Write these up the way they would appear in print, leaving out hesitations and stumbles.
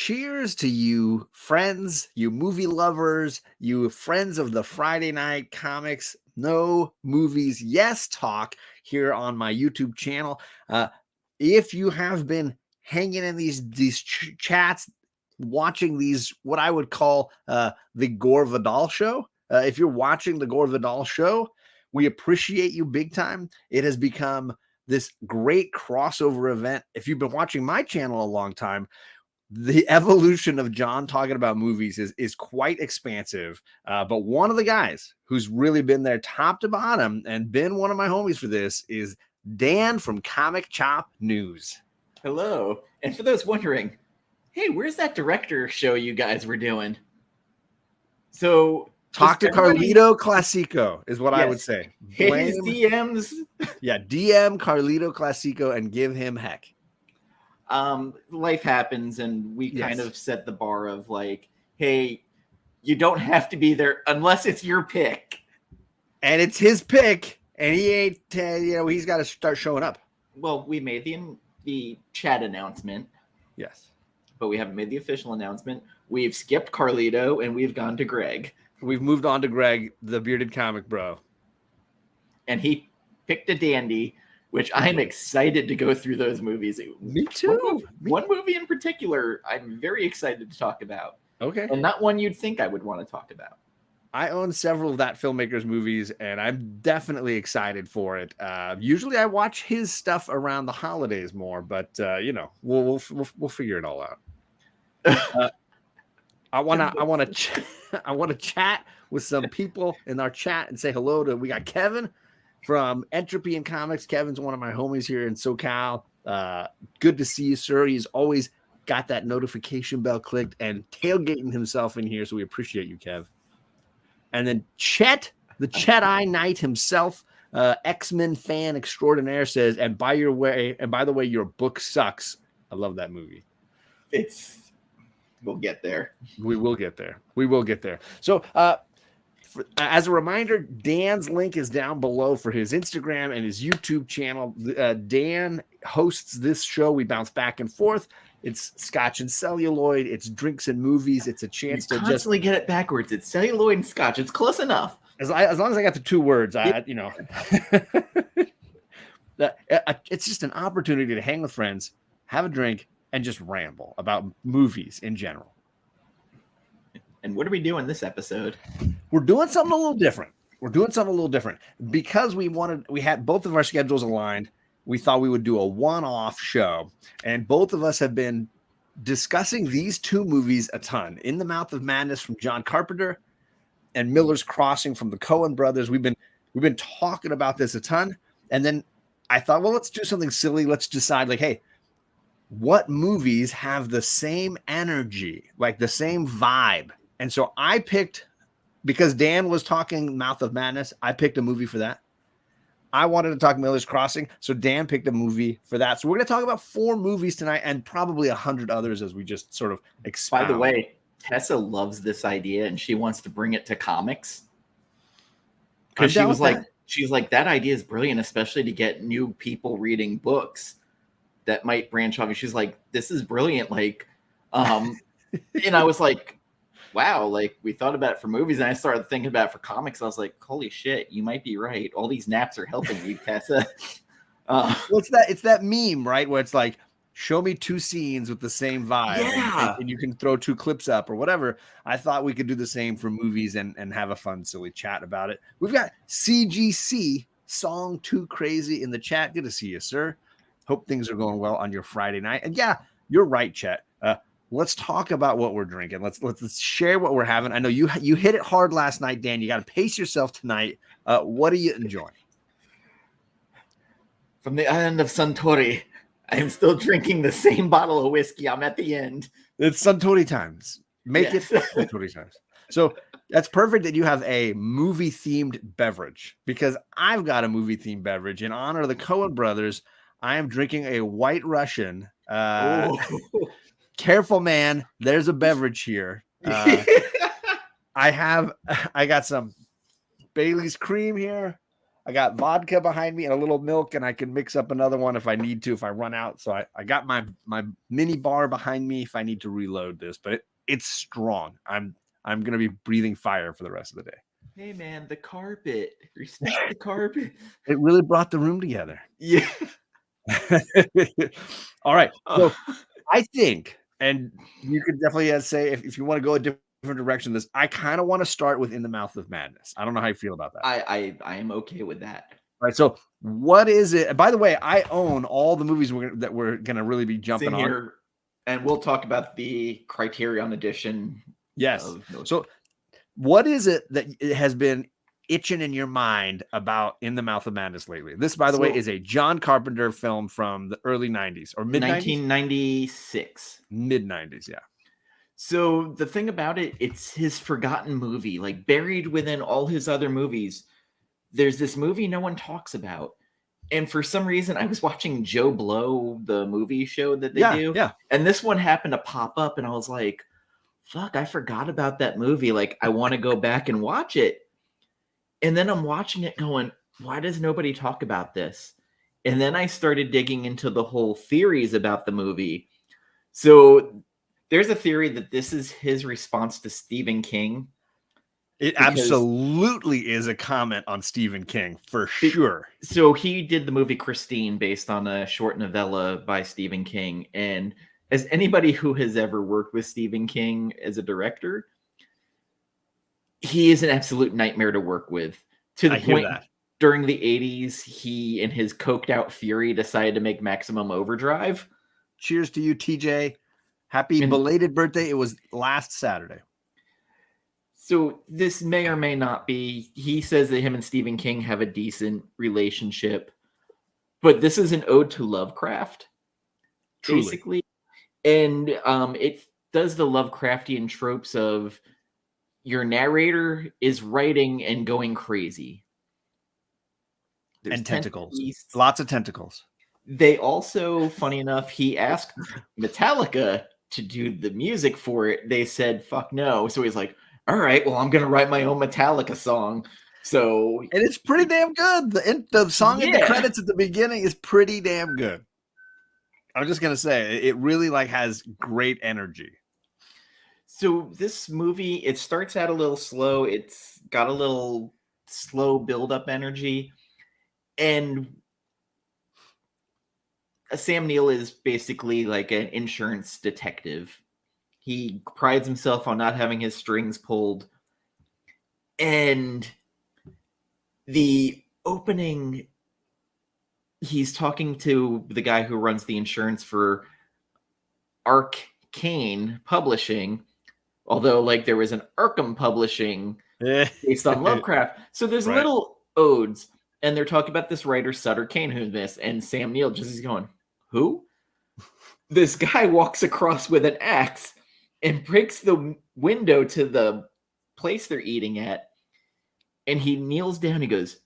cheers to you friends, you movie lovers, you friends of the Friday Night Comics No Movies Yes Talk here on my YouTube channel. If you have been hanging in these chats, watching these, what I would call the Gore Vidal show, if you're watching the Gore Vidal show, we appreciate you big time. It has become this great crossover event. If you've been watching my channel a long time, the evolution of John talking about movies is quite expansive. But one of the guys who's really been there top to bottom and been one of my homies for this is Dan from Comic Chop News. Hello. And for those wondering, hey, where's that director show you guys were doing? So talk to Carlito Classico is what I would say. Hit his DMs. Yeah, DM Carlito Classico and give him heck. Life happens, and we kind of set the bar of like, hey, you don't have to be there unless it's your pick. And it's his pick, and he ain't, he's got to start showing up. Well, we made the chat announcement. Yes. But we haven't made the official announcement. We've skipped Carlito, and we've gone to Greg. We've moved on to Greg, the bearded comic bro. And he picked a dandy, which I'm excited to go through those movies. Me too. One movie in particular I'm very excited to talk about. Okay. And not one you'd think I would want to talk about. I own several of that filmmaker's movies, and I'm definitely excited for it. Usually I watch his stuff around the holidays more, but we'll figure it all out. I want to chat with some people in our chat and say hello to. We got Kevin from Entropy and Comics. Kevin's one of my homies here in SoCal. Good to see you, sir. He's always got that notification bell clicked and tailgating himself in here, so we appreciate you, Kev. And then Chet, the Chet-I Knight himself, X-Men fan extraordinaire, says, and by the way, your book sucks. I love that movie. We'll get there. We will get there. So, as a reminder, Dan's link is down below for his Instagram and his YouTube channel. Dan hosts this show. We bounce back and forth. It's Scotch and Celluloid. It's drinks and movies. It's a chance to constantly get it backwards. It's celluloid and Scotch. It's close enough. As long as I got the two words, it's just an opportunity to hang with friends, have a drink, and just ramble about movies in general. And what are we doing this episode? We're doing something a little different. Because we had both of our schedules aligned. We thought we would do a one-off show, and both of us have been discussing these two movies a ton. In the Mouth of Madness from John Carpenter and Miller's Crossing from the Coen Brothers. We've been talking about this a ton, and then I thought, well, let's do something silly. Let's decide, like, hey, what movies have the same energy, like the same vibe? And so I picked, because Dan was talking Mouth of Madness, I picked a movie for that. I wanted to talk Miller's Crossing, so Dan picked a movie for that. So we're going to talk about 4 movies tonight and probably 100 others as we just sort of expound. By the way, Tessa loves this idea and she wants to bring it to comics. Because she's like, that idea is brilliant, especially to get new people reading books that might branch off. And she's like, this is brilliant. Like, and I was like, wow, like we thought about it for movies, and I started thinking about it for comics. I was like, holy shit, you might be right. All these naps are helping you, Tessa. Well, it's that meme, right? Where it's like, show me 2 scenes with the same vibe, and you can throw 2 clips up or whatever. I thought we could do the same for movies and have a fun, silly chat about it. We've got CGC Song Too Crazy in the chat. Good to see you, sir. Hope things are going well on your Friday night. And yeah, you're right, Chet. Let's talk about what we're drinking. Let's share what we're having. I know you hit it hard last night, Dan. You got to pace yourself tonight. What are you enjoying? From the island of Suntory, I am still drinking the same bottle of whiskey. I'm at the end. It's Suntory times. Make it Suntory times. So that's perfect that you have a movie-themed beverage, because I've got a movie-themed beverage. In honor of the Coen Brothers, I am drinking a White Russian. Careful, man. There's a beverage here. I got some Bailey's cream here. I got vodka behind me and a little milk, and I can mix up another one if I need to, if I run out. So I got my mini bar behind me if I need to reload this, but it's strong. I'm gonna be breathing fire for the rest of the day. Hey man, the carpet. Respect the carpet. It really brought the room together. Yeah. All right. So I think, and you could definitely say if you want to go a different direction, this I kind of want to start with In the Mouth of Madness. I don't know how you feel about that. I am okay with that. All right. So what is it? By the way, I own all the movies that we're gonna really be jumping on here, and we'll talk about the Criterion edition. Yes. So what is it that it has been itching in your mind about In the Mouth of Madness lately? This, by the way, is a John Carpenter film from the early 90s or mid 1996. Mid 90s, yeah. So the thing about it, it's his forgotten movie, like buried within all his other movies. There's this movie no one talks about. And for some reason, I was watching Joe Blow, the movie show that they do. Yeah. And this one happened to pop up, and I was like, fuck, I forgot about that movie. Like, I want to go back and watch it. And then I'm watching it going, why does nobody talk about this? And then I started digging into the whole theories about the movie. So there's a theory that this is his response to Stephen King. It absolutely is a comment on Stephen King, for sure. So he did the movie Christine based on a short novella by Stephen King. And as anybody who has ever worked with Stephen King as a director, he is an absolute nightmare to work with. To the point that during the 80s, he, in his coked out fury, decided to make Maximum Overdrive. Cheers to you, TJ. Happy belated birthday. It was last Saturday. So this may or may not be. He says that him and Stephen King have a decent relationship. But this is an ode to Lovecraft, truly. Basically. And it does the Lovecraftian tropes of your narrator is writing and going crazy. There's and tentacles. Lots of tentacles. They also, funny enough, he asked Metallica to do the music for it. They said, fuck no. So he's like, all right, well, I'm going to write my own Metallica song. So, and it's pretty damn good. The song in the credits at the beginning is pretty damn good. I'm just going to say, it really has great energy. So this movie, it starts out a little slow. It's got a little slow build-up energy. And Sam Neill is basically like an insurance detective. He prides himself on not having his strings pulled. And the opening, he's talking to the guy who runs the insurance for Arcane Publishing. Although, there was an Arkham Publishing based on Lovecraft. So there's little odes. And they're talking about this writer, Sutter Kane, who's this. And Sam Neill just is going, who? This guy walks across with an axe and breaks the window to the place they're eating at. And he kneels down. He goes,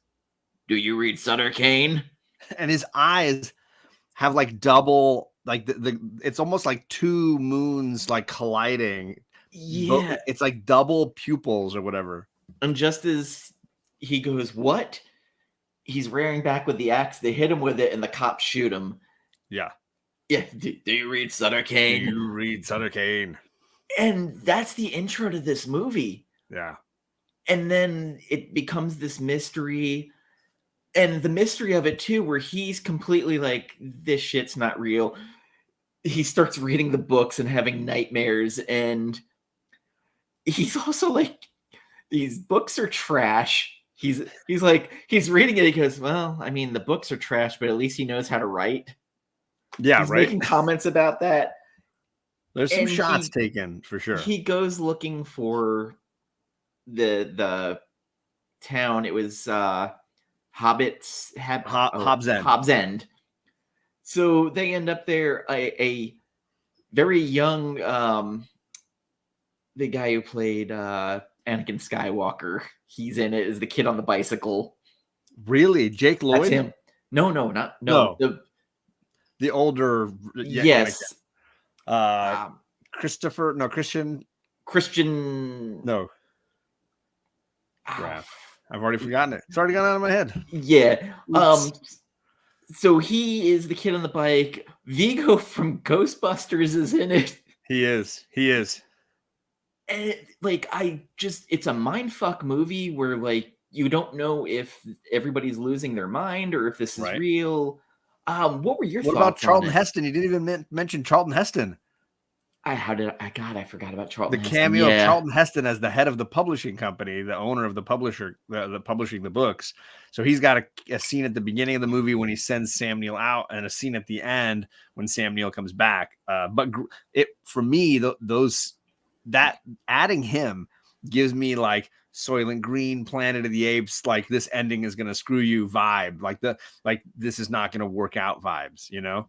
do you read Sutter Kane? And his eyes have double, it's almost like two moons colliding. Yeah. It's like double pupils or whatever. And just as he goes, what? He's rearing back with the axe. They hit him with it, and the cops shoot him. Yeah. Yeah. Do you read Sutter Kane? Do you read Sutter Kane? And that's the intro to this movie. Yeah. And then it becomes this mystery. And the mystery of it, too, where he's completely like, this shit's not real. He starts reading the books and having nightmares. And he's also like, these books are trash. He's reading it. He goes, well, I mean, the books are trash, but at least he knows how to write. Yeah, he's making comments about that. There's some shots taken for sure. He goes looking for the town. It was Hobbs End. Hobbs End. So they end up there. A very young, the guy who played Anakin Skywalker. He's in it as the kid on the bicycle. Really, Jake Lloyd? That's him. No. The older. Yes. Christian. Christian. No. Graf. I've already forgotten it. It's already gone out of my head. Yeah. Oops. So he is the kid on the bike. Vigo from Ghostbusters is in it. He is. He is. And it's a mindfuck movie where like you don't know if everybody's losing their mind or if this is real. What were your What thoughts about Charlton on it? Heston? You didn't even mention Charlton Heston. I forgot about Charlton The Heston. cameo of Charlton Heston as the head of the publishing company, the owner of the publisher, the publishing the books. So he's got a scene at the beginning of the movie when he sends Sam Neill out, and a scene at the end when Sam Neill comes back. But it for me, that adding him gives me like Soylent Green, Planet of the Apes, like this ending is gonna screw you vibe, like this is not gonna work out vibes, you know.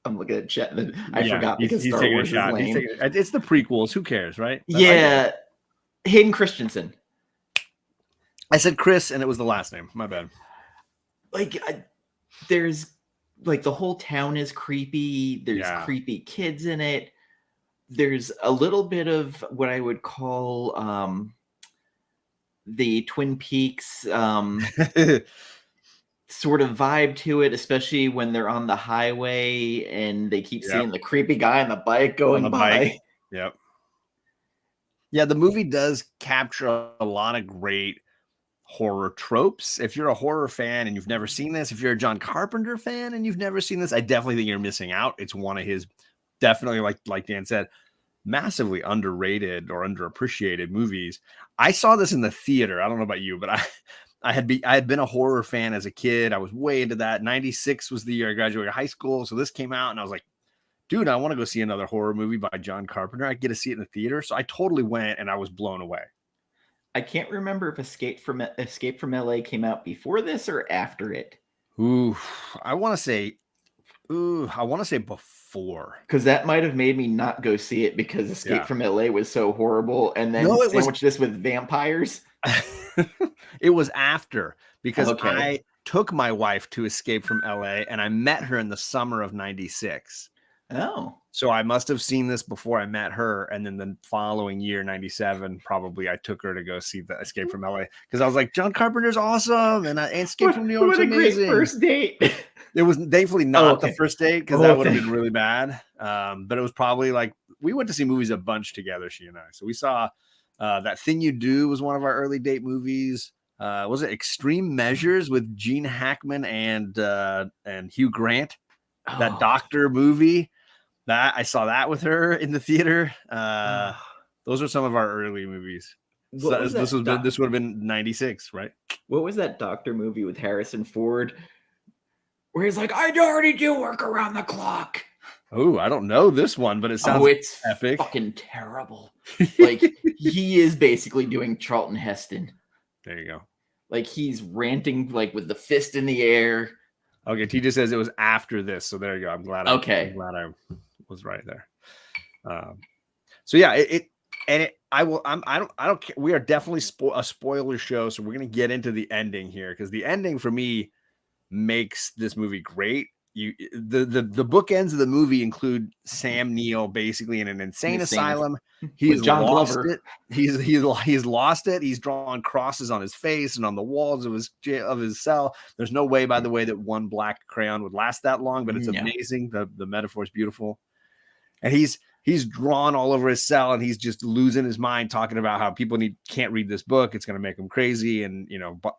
I'm looking at chat. I forgot because he's Star taking Wars a shot. is lame. It's the prequels. Who cares, right? Yeah, Hayden Christensen. I said Chris, and it was the last name. My bad. Like, there's like the whole town is creepy. There's creepy kids in it. There's a little bit of what I would call the Twin Peaks sort of vibe to it, especially when they're on the highway and they keep seeing the creepy guy on the bike going by. Yep. Yeah, the movie does capture a lot of great horror tropes. If you're a horror fan and you've never seen this, if you're a John Carpenter fan and you've never seen this, I definitely think you're missing out. It's one of his definitely, like Dan said, massively underrated or underappreciated movies. I saw this in the theater. I don't know about you, but I had been a horror fan as a kid. I was way into that. 96 was the year I graduated high school. So this came out and I was like, dude, I want to go see another horror movie by John Carpenter. I get to see it in the theater. So I totally went and I was blown away. I can't remember if Escape from LA came out before this or after it. Ooh, I want to say before. Because that might have made me not go see it because Escape from LA was so horrible. And then sandwich this with vampires. It was after, because I took my wife to Escape from LA and I met her in the summer of 96. Oh. So I must have seen this before I met her. And then the following year, 97, probably I took her to go see the Escape from LA because I was like, John Carpenter's awesome. And Escape from New York's amazing. Great first date. It was thankfully not the first date because that would have been really bad. But it was probably like we went to see movies a bunch together, she and I. So we saw That Thing You Do was one of our early date movies. Was it Extreme Measures with Gene Hackman and Hugh Grant? That doctor movie. That I saw that with her in the theater. Those are some of our early movies. So this would have been 96, right? What was that doctor movie with Harrison Ford? Where he's like, I already do work around the clock. Oh, I don't know this one, but it sounds it's epic. Fucking terrible. Like he is basically doing Charlton Heston. There you go. Like he's ranting like with the fist in the air. Okay, TJ says it was after this, so there you go. I'm glad I was right there. So yeah, I don't care. We are definitely a spoiler show, so we're gonna get into the ending here because the ending for me makes this movie great. The bookends of the movie include Sam Neill basically in an insane asylum. He's lost it. He's lost it. He's drawn crosses on his face and on the walls of his cell. There's no way, by the way, that one black crayon would last that long, but it's amazing. The metaphor is beautiful. And he's drawn all over his cell and he's just losing his mind talking about how people can't read this book. It's going to make them crazy. And,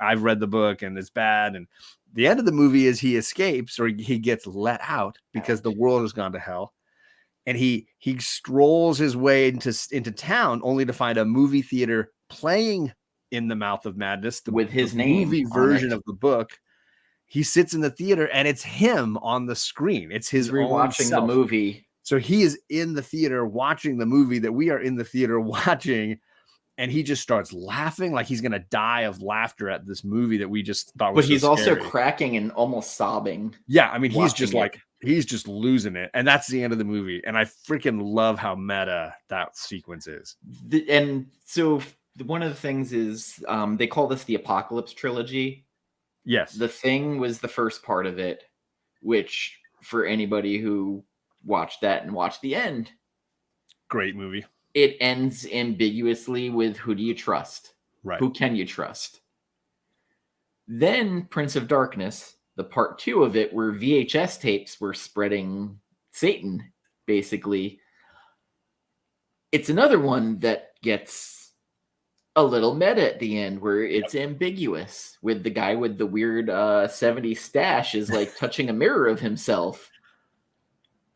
I've read the book and it's bad. And the end of the movie is he escapes or he gets let out because the world has gone to hell. And he strolls his way into town only to find a movie theater playing In the Mouth of Madness with his name movie version of the book. He sits in the theater and it's him on the screen. It's his rewatching the movie. So he is in the theater watching the movie that we are in the theater watching, and he just starts laughing like he's going to die of laughter at this movie that we just thought was But he's also cracking and almost sobbing. Yeah, I mean, he's just losing it, and that's the end of the movie. And I freaking love how meta that sequence is. And so one of the things is they call this the Apocalypse Trilogy. Yes. The Thing was the first part of it, which for anybody who watch that and watch the end. Great movie. It ends ambiguously with who do you trust? Right. Who can you trust? Then Prince of Darkness, the part 2 of it, where VHS tapes were spreading Satan, basically. It's another one that gets a little meta at the end, where it's ambiguous, with the guy with the weird 70s stash is like touching a mirror of himself.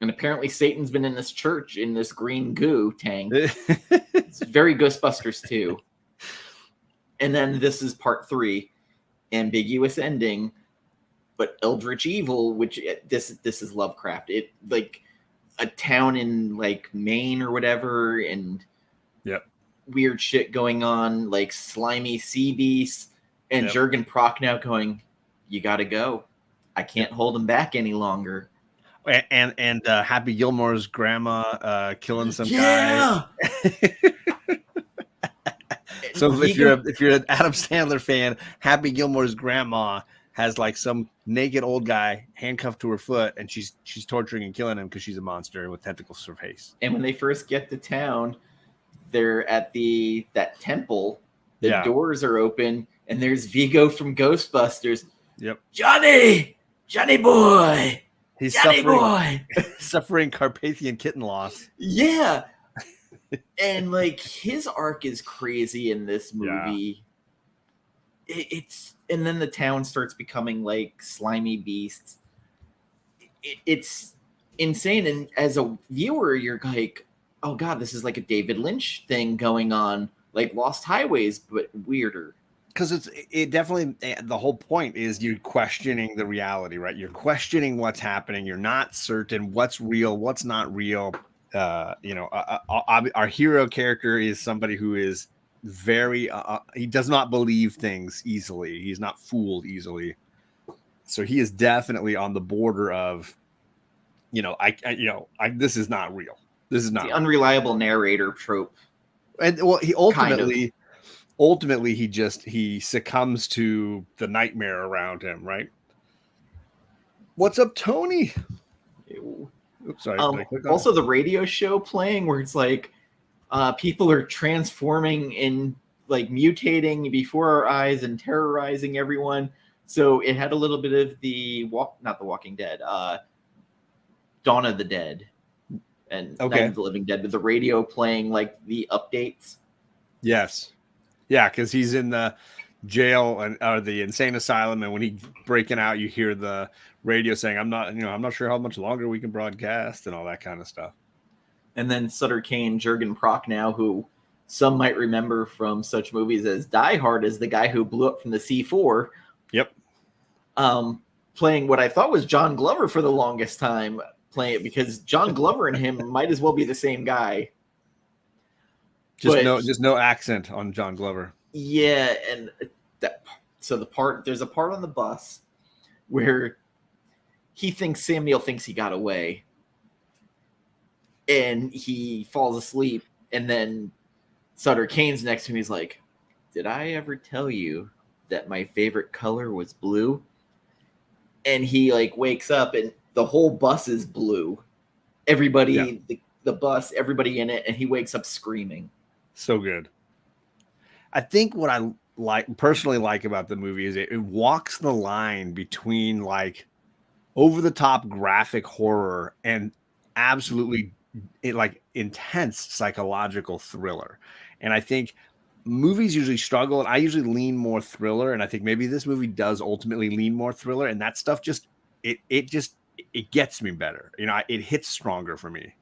And apparently Satan's been in this church in this green goo tank. It's very Ghostbusters 2. And then this is part 3, ambiguous ending, but Eldritch Evil, which this is Lovecraft. It like a town in like Maine or whatever, and weird shit going on, like slimy sea beasts, and Jurgen Prochnow going, "You gotta go. I can't hold him back any longer." And Happy Gilmore's grandma killing some guy. So if you're an Adam Sandler fan, Happy Gilmore's grandma has like some naked old guy handcuffed to her foot, and she's torturing and killing him because she's a monster with tentacles for her face. And when they first get to town, they're at that temple. The doors are open, and there's Vigo from Ghostbusters. Yep. Johnny boy. He's suffering Carpathian kitten loss. Yeah. And like his arc is crazy in this movie. It's and then the town starts becoming like slimy beasts. It's insane. And as a viewer, you're like, oh god, this is like a David Lynch thing going on, like Lost Highways, but weirder. Because it definitely, the whole point is you're questioning the reality, right? You're questioning what's happening. You're not certain what's real, what's not real. Our hero character is somebody who is very, he does not believe things easily. He's not fooled easily. So he is definitely on the border of, this is not real. This is not the unreliable narrator trope. And well, he ultimately he succumbs to the nightmare around him, right? What's up, Tony? Oops, sorry. Also, the radio show playing where it's like people are transforming and like mutating before our eyes and terrorizing everyone. So it had a little bit of not the Walking Dead, Dawn of the Dead, and Night of the Living Dead, with the radio playing like the updates. Yes. Yeah, because he's in the jail or the insane asylum, and when he's breaking out, you hear the radio saying, I'm not sure how much longer we can broadcast," and all that kind of stuff. And then Sutter Kane, Jurgen Prochnow, who some might remember from such movies as Die Hard, as the guy who blew up from the C4. Yep. Playing what I thought was John Glover for the longest time, playing it because John Glover and him might as well be the same guy. Just no accent on John Glover. Yeah, and there's a part on the bus where Sam Neill thinks he got away, and he falls asleep, and then Sutter Kane's next to him. He's like, "Did I ever tell you that my favorite color was blue?" And he like wakes up, and the whole bus is blue. Everybody, the bus, everybody in it, and he wakes up screaming. So good. I think what I personally like about the movie is it walks the line between like over the top graphic horror and absolutely intense psychological thriller. And I think movies usually struggle, and I usually lean more thriller. And I think maybe this movie does ultimately lean more thriller, and that stuff just it gets me better. It hits stronger for me.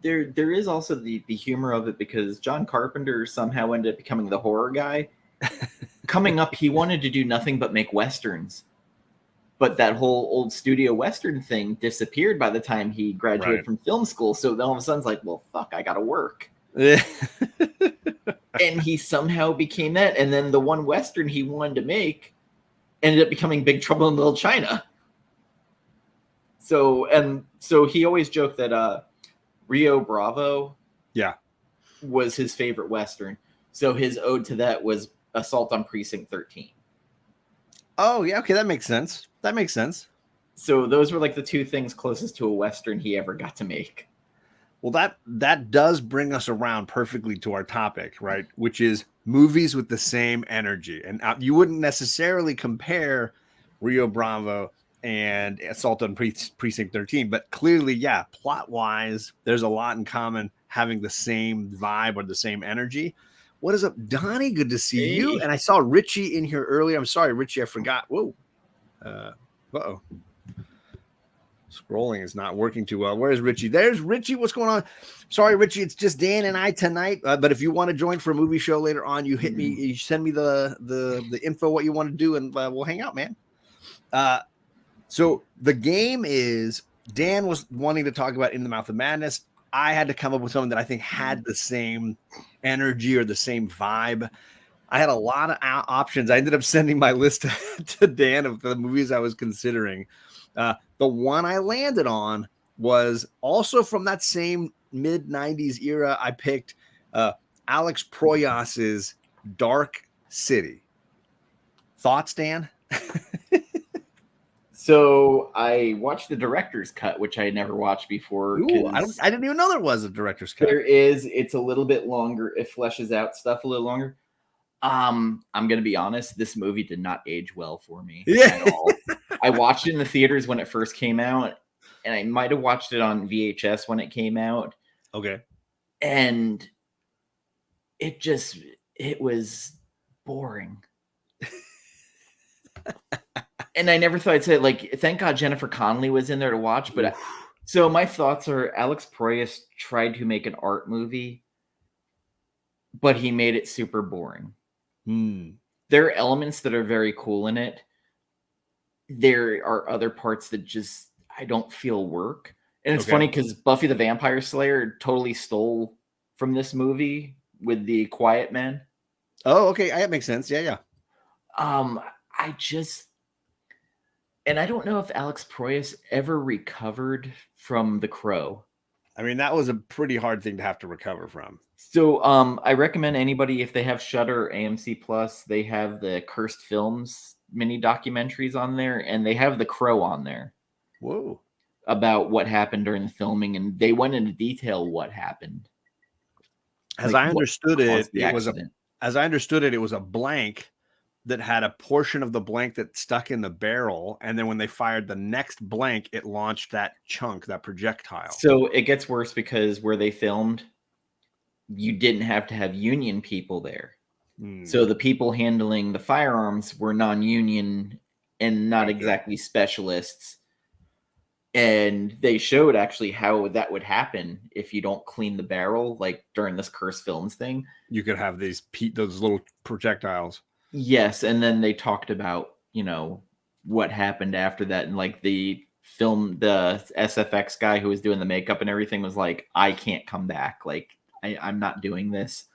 There is also the humor of it, because John Carpenter somehow ended up becoming the horror guy. Coming up, he wanted to do nothing but make Westerns. But that whole old studio Western thing disappeared by the time he graduated from film school. So then all of a sudden it's like, well, fuck, I got to work. And he somehow became that. And then the one Western he wanted to make ended up becoming Big Trouble in Little China. So he always joked that Rio Bravo was his favorite Western. So his ode to that was Assault on Precinct 13. Oh, yeah. Okay. That makes sense. So those were like the two things closest to a Western he ever got to make. Well, that does bring us around perfectly to our topic, right? Which is movies with the same energy. And you wouldn't necessarily compare Rio Bravo and Assault on Precinct 13, but clearly, yeah, plot wise, there's a lot in common having the same vibe or the same energy. What is up, Donnie? Good to see you. Hey. And I saw Richie in here earlier. I'm sorry, Richie, I forgot. Whoa. Uh-oh. Scrolling is not working too well. Where's Richie? There's Richie. What's going on? Sorry, Richie. It's just Dan and I tonight. But if you want to join for a movie show later on, you hit me. You send me the info what you want to do, and we'll hang out, man. So the game is Dan was wanting to talk about In the Mouth of Madness. I had to come up with something that I think had the same energy or the same vibe. I had a lot of options. I ended up sending my list to Dan of the movies I was considering. The one I landed on was also from that same mid 90s era. I picked Alex Proyas's Dark City. Thoughts, Dan? So I watched the director's cut, which I had never watched before. Ooh, I didn't even know there was a director's cut. There is. It's a little bit longer. It fleshes out stuff a little longer. I'm gonna be honest. This movie did not age well for me at all. I watched it in the theaters when it first came out, and I might have watched it on VHS when it came out. Okay. And it was boring. And I never thought I'd say, like, thank God Jennifer Connelly was in there to watch. But so my thoughts are Alex Proyas tried to make an art movie, but he made it super boring. There are elements that are very cool in it. There are other parts that just I don't feel work. And it's funny because Buffy the Vampire Slayer totally stole from this movie with the Quiet Man. Oh, okay. That makes sense. Yeah. And I don't know if Alex Proyas ever recovered from The Crow. I mean, that was a pretty hard thing to have to recover from. So I recommend anybody, if they have Shudder or AMC Plus, they have the Cursed Films mini documentaries on there, and they have The Crow on there. Whoa. About what happened during the filming, and they went into detail what happened. As I understood it, it was a blank that had a portion of the blank that stuck in the barrel, and then when they fired the next blank, it launched that chunk, that projectile. So it gets worse because where they filmed, you didn't have to have union people there. So the people handling the firearms were non-union and not exactly specialists. And they showed actually how that would happen if you don't clean the barrel, like during this Cursed Films thing. You could have those little projectiles. Yes, and then they talked about, what happened after that, and like the SFX guy who was doing the makeup and everything was like, I can't come back. Like, I'm not doing this.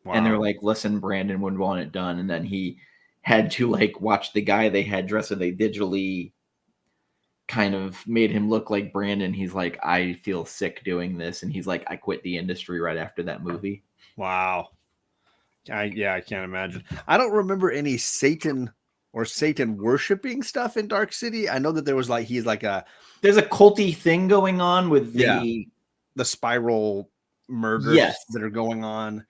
Wow. And they're like, listen, Brandon would want it done. And then he had to like watch the guy they had dressed, so they digitally kind of made him look like Brandon. He's like, I feel sick doing this. And he's like, I quit the industry right after that movie. Wow. I can't imagine. I don't remember any Satan worshiping stuff in Dark City. I know that there was there's a culty thing going on with the spiral murders that are going on.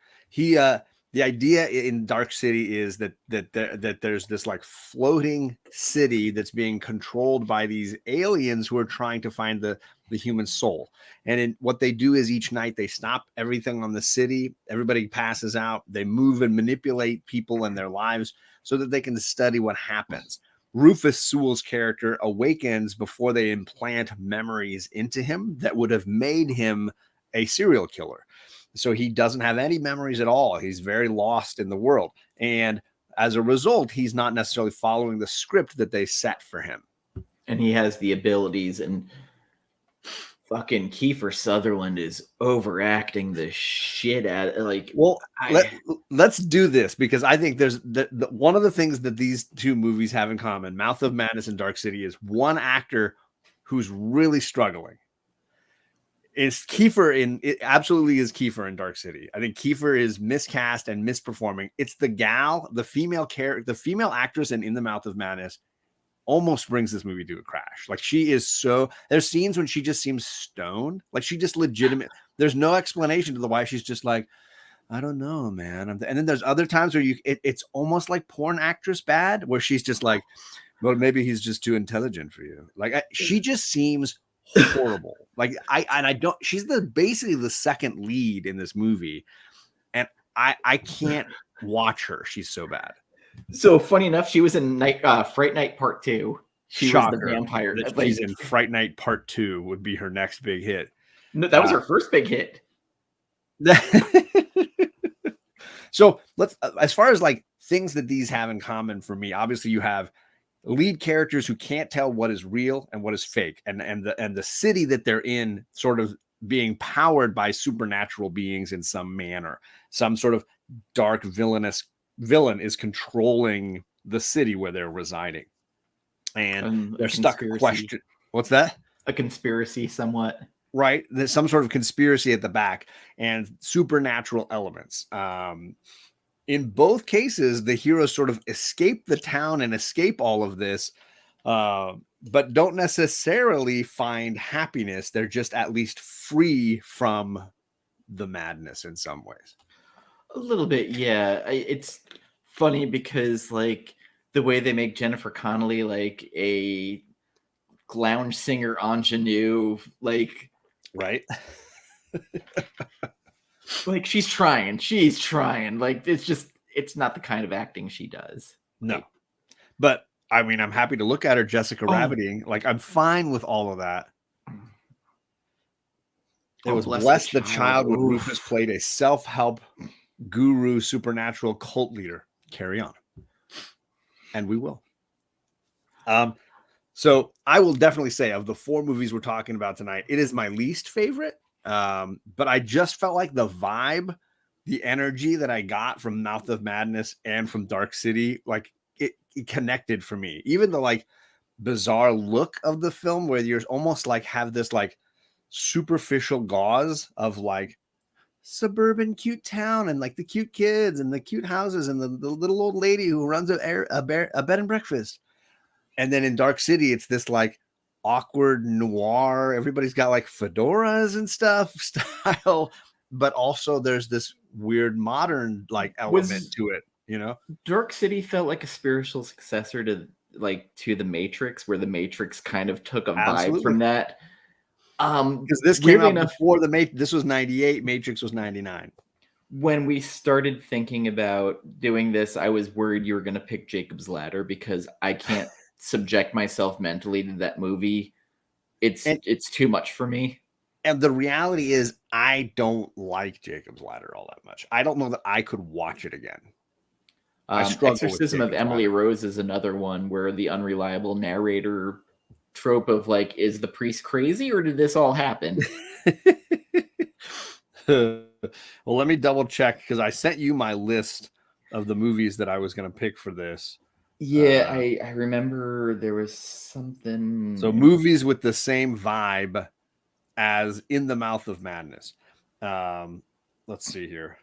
The idea in Dark City is that there's this like floating city that's being controlled by these aliens who are trying to find the human soul. And what they do is each night they stop everything on the city. Everybody passes out. They move and manipulate people and their lives so that they can study what happens. Rufus Sewell's character awakens before they implant memories into him that would have made him a serial killer. So he doesn't have any memories at all. He's very lost in the world. And as a result, he's not necessarily following the script that they set for him. And he has the abilities, and fucking Kiefer Sutherland is overacting the shit out of it. Like, well, let's do this, because I think there's one of the things that these two movies have in common, Mouth of Madness and Dark City, is one actor who's really struggling. It's Kiefer it absolutely is Kiefer in Dark City. I think Kiefer is miscast and misperforming. It's the female actress in the Mouth of Madness almost brings this movie to a crash. Like, she is there's scenes when she just seems stoned. Like, she just legitimate. There's no explanation to the why she's just like, I don't know, man. And then there's other times where it's almost like porn actress bad, where she's just like, well, maybe he's just too intelligent for you. Like she just seems horrible. Like I don't. She's basically the second lead in this movie, and I can't watch her. She's so bad. So funny enough, she was in Fright Night Part 2. She was the vampire. She's in Fright Night Part 2 would be her next big hit. No, that was her first big hit. So let's, as far as like things that these have in common for me, obviously you have lead characters who can't tell what is real and what is fake, and the city that they're in sort of being powered by supernatural beings in some manner. Some sort of dark villain is controlling the city where they're residing, and they're stuck question. What's that? A conspiracy, somewhat. Right, there's some sort of conspiracy at the back and supernatural elements. In both cases, the heroes sort of escape the town and escape all of this, but don't necessarily find happiness. They're just at least free from the madness in some ways. A little bit, yeah. It's funny because like the way they make Jennifer Connelly like a lounge singer ingenue, like. Right. Like she's trying. Like it's not the kind of acting she does. No. But I mean, I'm happy to look at her Jessica Rabbiting. Like I'm fine with all of that. It was Bless the Child when Rufus played a self-help guru supernatural cult leader. Carry on. And we will. So I will definitely say of the 4 movies we're talking about tonight, it is my least favorite. But I just felt like the vibe, the energy that I got from Mouth of Madness and from Dark City, like it connected for me. Even the like bizarre look of the film where you're almost like have this like superficial gauze of like suburban cute town and like the cute kids and the cute houses and the little old lady who runs a bed and breakfast. And then in Dark City, it's this like awkward noir. Everybody's got like fedoras and stuff style, but also there's this weird modern like element to it. You know, Dark City felt like a spiritual successor to The Matrix, where The Matrix kind of took a vibe from that. Because this came out before the Matrix. This was 98. Matrix was 99. When we started thinking about doing this, I was worried you were going to pick Jacob's Ladder because I can't subject myself mentally to that movie. It's too much for me. And the reality is I don't like Jacob's Ladder all that much. I don't know that I could watch it again. Exorcism of Emily Rose is another one where the unreliable narrator trope of like, is the priest crazy or did this all happen? Well, let me double check because I sent you my list of the movies that I was going to pick for this. Yeah, I remember there was something. So movies with the same vibe as In the Mouth of Madness. Let's see here.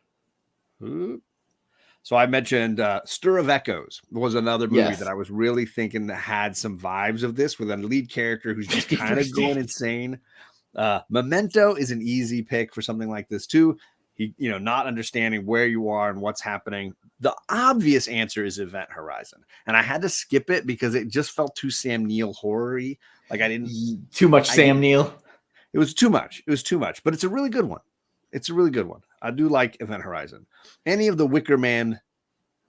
So I mentioned Stir of Echoes was another movie that I was really thinking that had some vibes of this with a lead character who's just kind of going insane. Memento is an easy pick for something like this too. He, not understanding where you are and what's happening. The obvious answer is Event Horizon. And I had to skip it because it just felt too Sam Neill horror-y. Like I didn't... Too much Sam Neill. It was too much. But it's a really good one. I do like Event Horizon. Any of the Wicker Man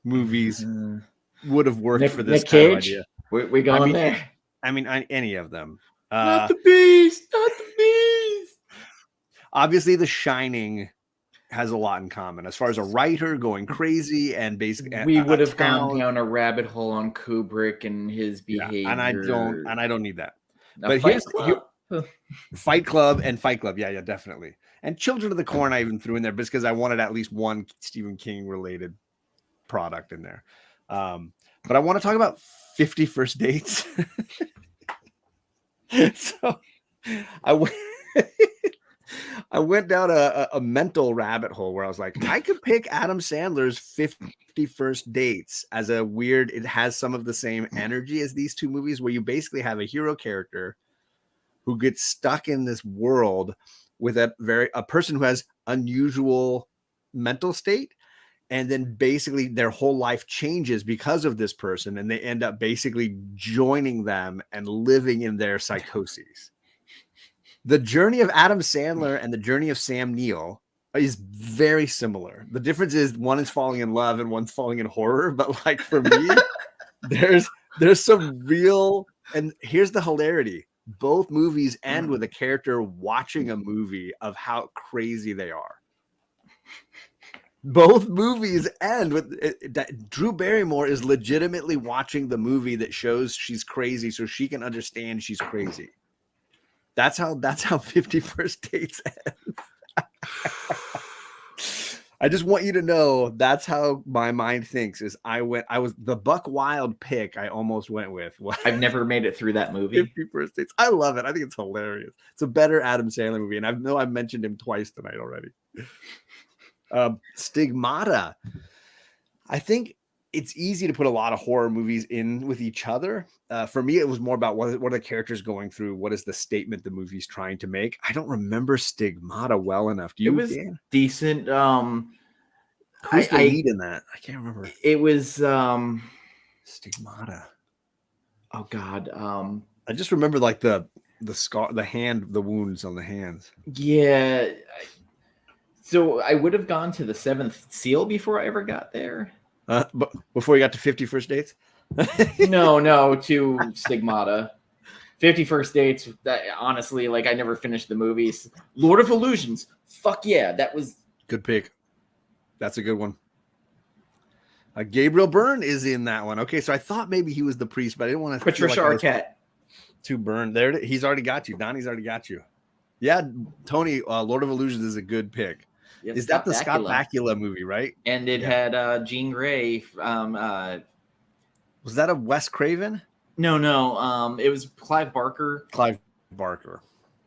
movies would have worked for this kind of idea. We going there. I mean, any of them. Not the Beast. Obviously, The Shining has a lot in common as far as a writer going crazy and basically we would have gone down a rabbit hole on Kubrick and his behavior. And I don't need that. Now, but here's Fight Club. Yeah, definitely. And Children of the Corn I even threw in there because I wanted at least one Stephen King related product in there. But I want to talk about 50 First Dates. So I went down a mental rabbit hole where I was like, I could pick Adam Sandler's 50 First Dates as a weird, it has some of the same energy as these two movies where you basically have a hero character who gets stuck in this world with a person who has unusual mental state, and then basically their whole life changes because of this person, and they end up basically joining them and living in their psychoses. The journey of Adam Sandler and the journey of Sam Neill is very similar. The difference is one is falling in love and one's falling in horror. But like for me, there's some real, and here's the hilarity. Both movies end with a character watching a movie of how crazy they are. Both movies end with Drew Barrymore is legitimately watching the movie that shows she's crazy so she can understand she's crazy. That's how 50 First Dates ends. I just want you to know that's how my mind thinks. I was the Buck Wild pick I almost went with. I've never made it through that movie. 50 First Dates. I love it. I think it's hilarious. It's a better Adam Sandler movie, and I know I've mentioned him twice tonight already. Stigmata. I think it's easy to put a lot of horror movies in with each other. For me, it was more about what are the characters going through? What is the statement the movie's trying to make? I don't remember Stigmata well enough. Do you? It was Dan? decent. Who's the lead in that? I can't remember. It was Stigmata. Oh God. I just remember like the scar, the hand, the wounds on the hands. Yeah. So I would have gone to the Seventh Seal before I ever got there. But before you got to 50 First Dates? No, to Stigmata. 50 First Dates, that, honestly, like I never finished the movies. Lord of Illusions. Fuck yeah, that was... Good pick. That's a good one. Gabriel Byrne is in that one. Okay, so I thought maybe he was the priest, but I didn't want to... Patricia Arquette. To Byrne. There, he's already got you. Donnie's already got you. Yeah, Tony, Lord of Illusions is a good pick. Yeah, is that the Scott Bakula movie, right? And it had Jean Grey. Was that a Wes Craven? No. It was Clive Barker.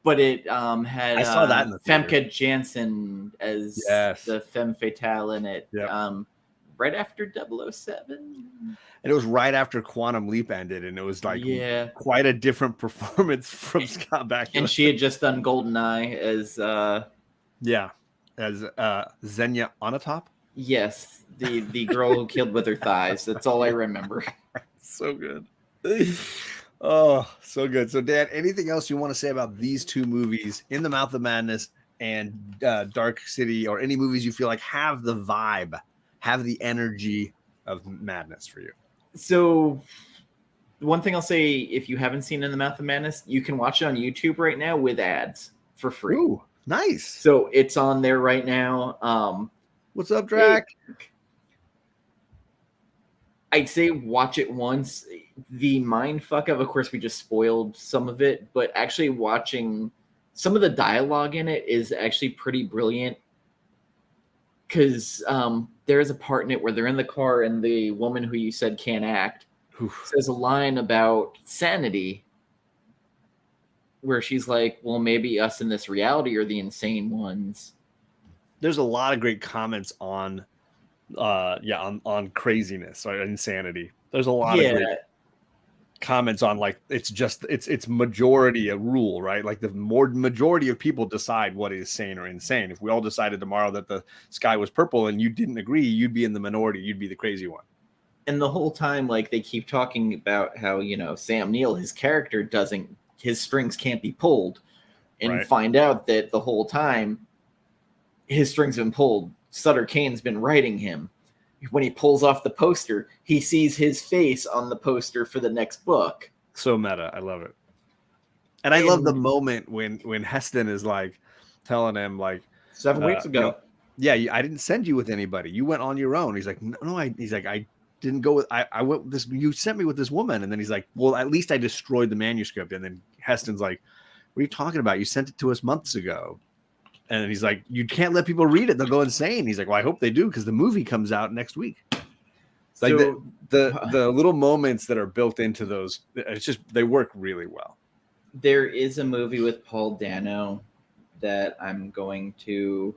But it had I saw that in the Femke Janssen as the femme fatale in it. Yep. Right after 007. And it was right after Quantum Leap ended, and it was like quite a different performance from Scott Bakula. And she had just done GoldenEye as Xenia Onatopp. Yes, the girl who killed with her thighs. That's all I remember. So good. Oh, so good. So, Dan, anything else you want to say about these two movies, In the Mouth of Madness and Dark City, or any movies you feel like have the vibe, have the energy of madness for you? So, one thing I'll say, if you haven't seen In the Mouth of Madness, you can watch it on YouTube right now with ads for free. Ooh, nice. So, it's on there right now. What's up, Drac? I'd say watch it once. The mind fuck of course, we just spoiled some of it, but actually watching some of the dialogue in it is actually pretty brilliant. Because there's a part in it where they're in the car and the woman who you said can't act says a line about sanity, where she's like, well, maybe us in this reality are the insane ones. There's a lot of great comments on craziness or insanity. There's a lot of great comments on like it's majority a rule, right? Like the majority of people decide what is sane or insane. If we all decided tomorrow that the sky was purple and you didn't agree, you'd be in the minority, you'd be the crazy one. And the whole time, like, they keep talking about how, Sam Neill, his character, his strings can't be pulled, and find out that the whole time his strings have been pulled. Sutter Kane's been writing him. When he pulls off the poster, he sees his face on the poster for the next book. So meta. I love it. And I love the moment when Heston is like telling him like 7 weeks ago. I didn't send you with anybody. You went on your own. He's like, no, I didn't go with, I went with this, you sent me with this woman. And then he's like, well, at least I destroyed the manuscript. And then Heston's like, what are you talking about? You sent it to us months ago. And he's like, you can't let people read it. They'll go insane. He's like, well, I hope they do, because the movie comes out next week. Like the little moments that are built into those, it's just, they work really well. There is a movie with Paul Dano that I'm going to,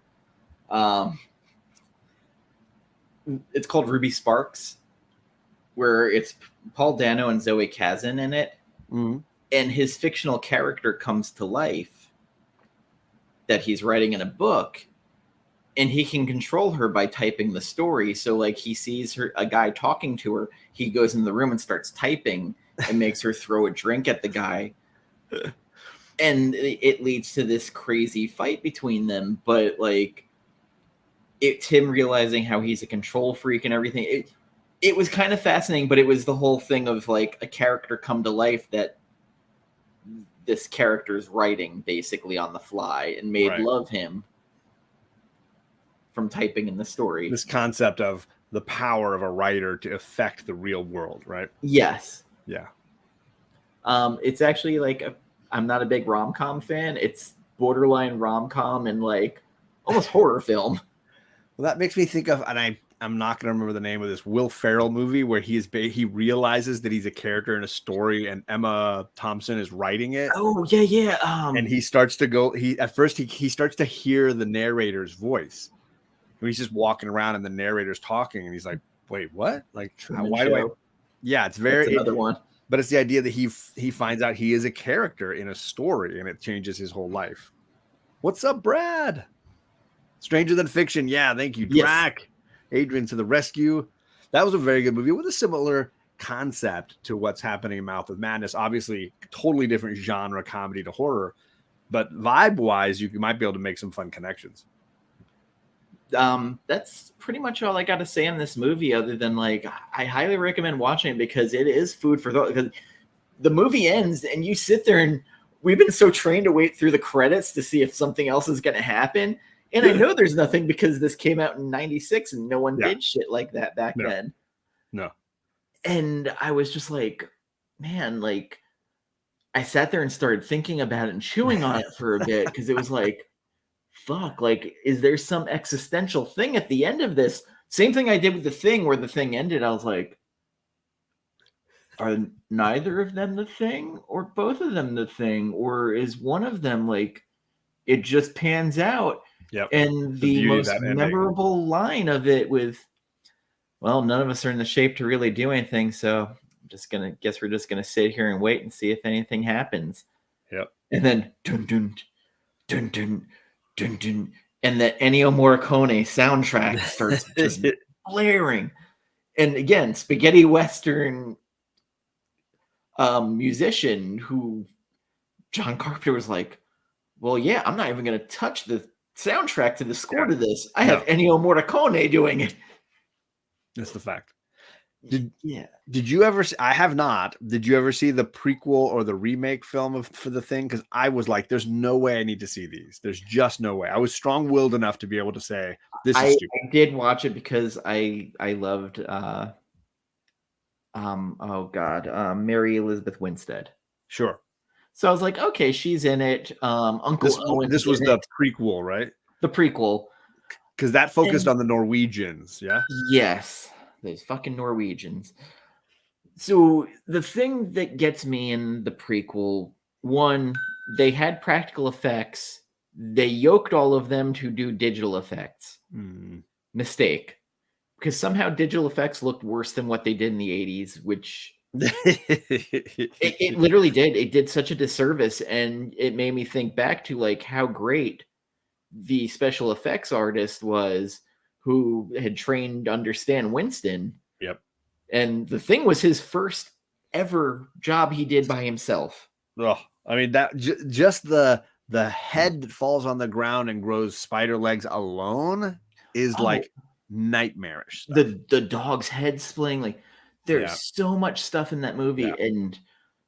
it's called Ruby Sparks, where it's Paul Dano and Zoe Kazan in it. Mm-hmm. And his fictional character comes to life. that he's writing in a book, and he can control her by typing the story. So like he sees a guy talking to her, he goes in the room and starts typing and makes her throw a drink at the guy. And it leads to this crazy fight between them. But like, it's him realizing how he's a control freak and everything. It was kind of fascinating, but it was the whole thing of like a character come to life that this character's writing basically on the fly and made love him from typing in the story. This concept of the power of a writer to affect the real world, right? Yes. Yeah. It's actually like I'm not a big rom-com fan. It's borderline rom-com and like almost horror film. Well, that makes me think of, and I'm not going to remember the name of this Will Ferrell movie where he realizes that he's a character in a story and Emma Thompson is writing it. Oh yeah. And he starts to go. At first he starts to hear the narrator's voice. And he's just walking around and the narrator's talking, and he's like, "Wait, what? Like, why do I?" Yeah, it's very another one. But it's the idea that he finds out he is a character in a story, and it changes his whole life. What's up, Brad? Stranger Than Fiction. Yeah, thank you, Drac. Yes. Adrian to the rescue. That was a very good movie with a similar concept to what's happening in Mouth of Madness. Obviously, totally different genre, comedy to horror, but vibe-wise, you might be able to make some fun connections. That's pretty much all I got to say on this movie, other than like I highly recommend watching it because it is food for thought. Because the movie ends and you sit there, and we've been so trained to wait through the credits to see if something else is going to happen. And I know there's nothing because this came out in 96 and no one did shit like that back then. No. And I was just like, man, like I sat there and started thinking about it and chewing on it for a bit because it was like, fuck, like, is there some existential thing at the end of this? Same thing I did with The Thing, where The Thing ended. I was like, are neither of them the thing or both of them the thing? Or is one of them like, it just pans out? Yep. And the most memorable line of it with, well, none of us are in the shape to really do anything. So I'm guess we're just going to sit here and wait and see if anything happens. Yep. And then dun, dun, dun, dun, dun, dun, and the Ennio Morricone soundtrack starts just blaring. And again, spaghetti Western musician who John Carpenter was like, well, yeah, I'm not even going to touch the soundtrack to the score to this. I have Ennio Morricone doing it. That's the fact. Did you ever see, I have not. Did you ever see the prequel or the remake film for The Thing? Because I was like, there's no way I need to see these. There's just no way. I was strong-willed enough to be able to say, this is stupid. I did watch it because I loved Mary Elizabeth Winstead. Sure. So I was like, okay, she's in it. Uncle Owen. This was the prequel, right? The prequel. Because that focused on the Norwegians, yeah? Yes. Those fucking Norwegians. So the thing that gets me in the prequel, one, they had practical effects. They yoked all of them to do digital effects. Mistake. Because somehow digital effects looked worse than what they did in the 80s, which it literally did. It did such a disservice, and it made me think back to like how great the special effects artist was who had trained under Stan Winston. Yep. And The Thing was his first ever job he did by himself. Oh, I mean, that just the head that falls on the ground and grows spider legs alone is like nightmarish stuff. The dog's head splitting, like there's so much stuff in that movie, and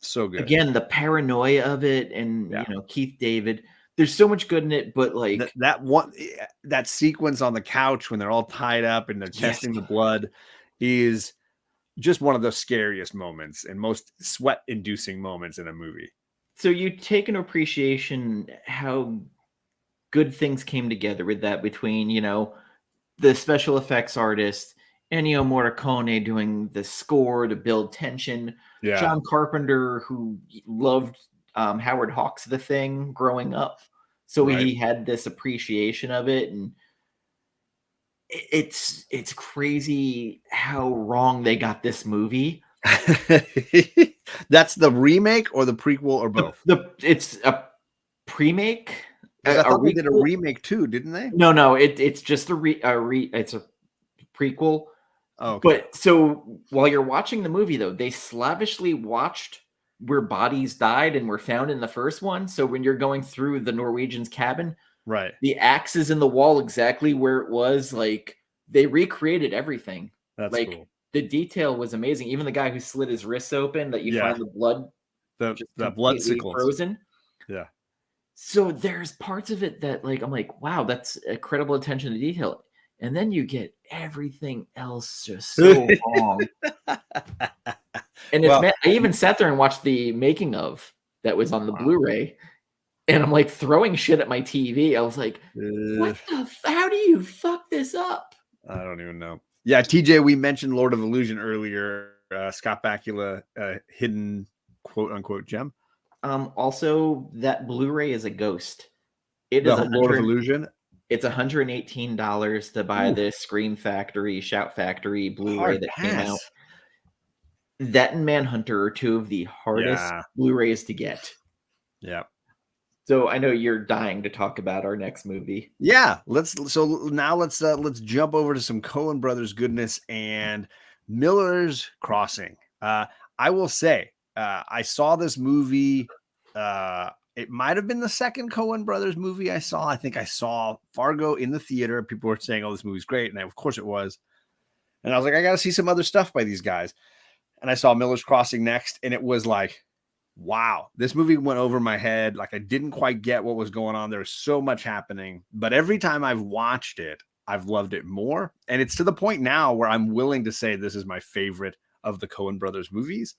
so good. Again, the paranoia of it, and you know, Keith David. There's so much good in it, but like that sequence on the couch when they're all tied up and they're testing the blood is just one of the scariest moments and most sweat-inducing moments in a movie. So you take an appreciation how good things came together with that, between, you know, the special effects artist, Ennio Morricone doing the score to build tension, John Carpenter, who loved Howard Hawks' The Thing growing up, so he had this appreciation of it, and it's crazy how wrong they got this movie. That's the remake or the prequel or both? It's a pre-make. Because I A thought they did a requel? remake too, didn't they? No. It's just it's a prequel. Oh, okay. But so while you're watching the movie, though, they slavishly watched where bodies died and were found in the first one. So when you're going through the Norwegian's cabin, Right. the axe is in the wall exactly where it was. Like they recreated everything. That's Like cool. the detail was amazing. Even the guy who slit his wrists open, that you Yeah. find the blood The just blood completely sickles. frozen. Yeah. So there's parts of it that like I'm like, wow, that's incredible attention to detail. And then you get everything else just so wrong. And it's Well, I even sat there and watched the making of that was on the wow. Blu-ray, and I'm like throwing shit at my TV. I was like, "What the? How do you fuck this up?" I don't even know. Yeah, TJ, we mentioned Lord of Illusion earlier. Scott Bakula, hidden quote unquote gem. Also, that Blu-ray is a ghost. It is The Lord of Illusion. It's $118 to buy this Scream Factory, Shout Factory Blu-ray Hard that came out. pass. That and Manhunter are two of the hardest Blu-rays to get. Yeah. So I know you're dying to talk about our next movie. Yeah, let's jump over to some Coen Brothers goodness and Miller's Crossing. I will say, I saw this movie. It might have been the second Coen Brothers movie I saw. I think I saw Fargo in the theater. People were saying, "Oh, this movie's great," and of course it was. And I was like, I got to see some other stuff by these guys. And I saw Miller's Crossing next, and it was like, wow, this movie went over my head. Like I didn't quite get what was going on. There's so much happening, but every time I've watched it, I've loved it more. And it's to the point now where I'm willing to say this is my favorite of the Coen Brothers movies.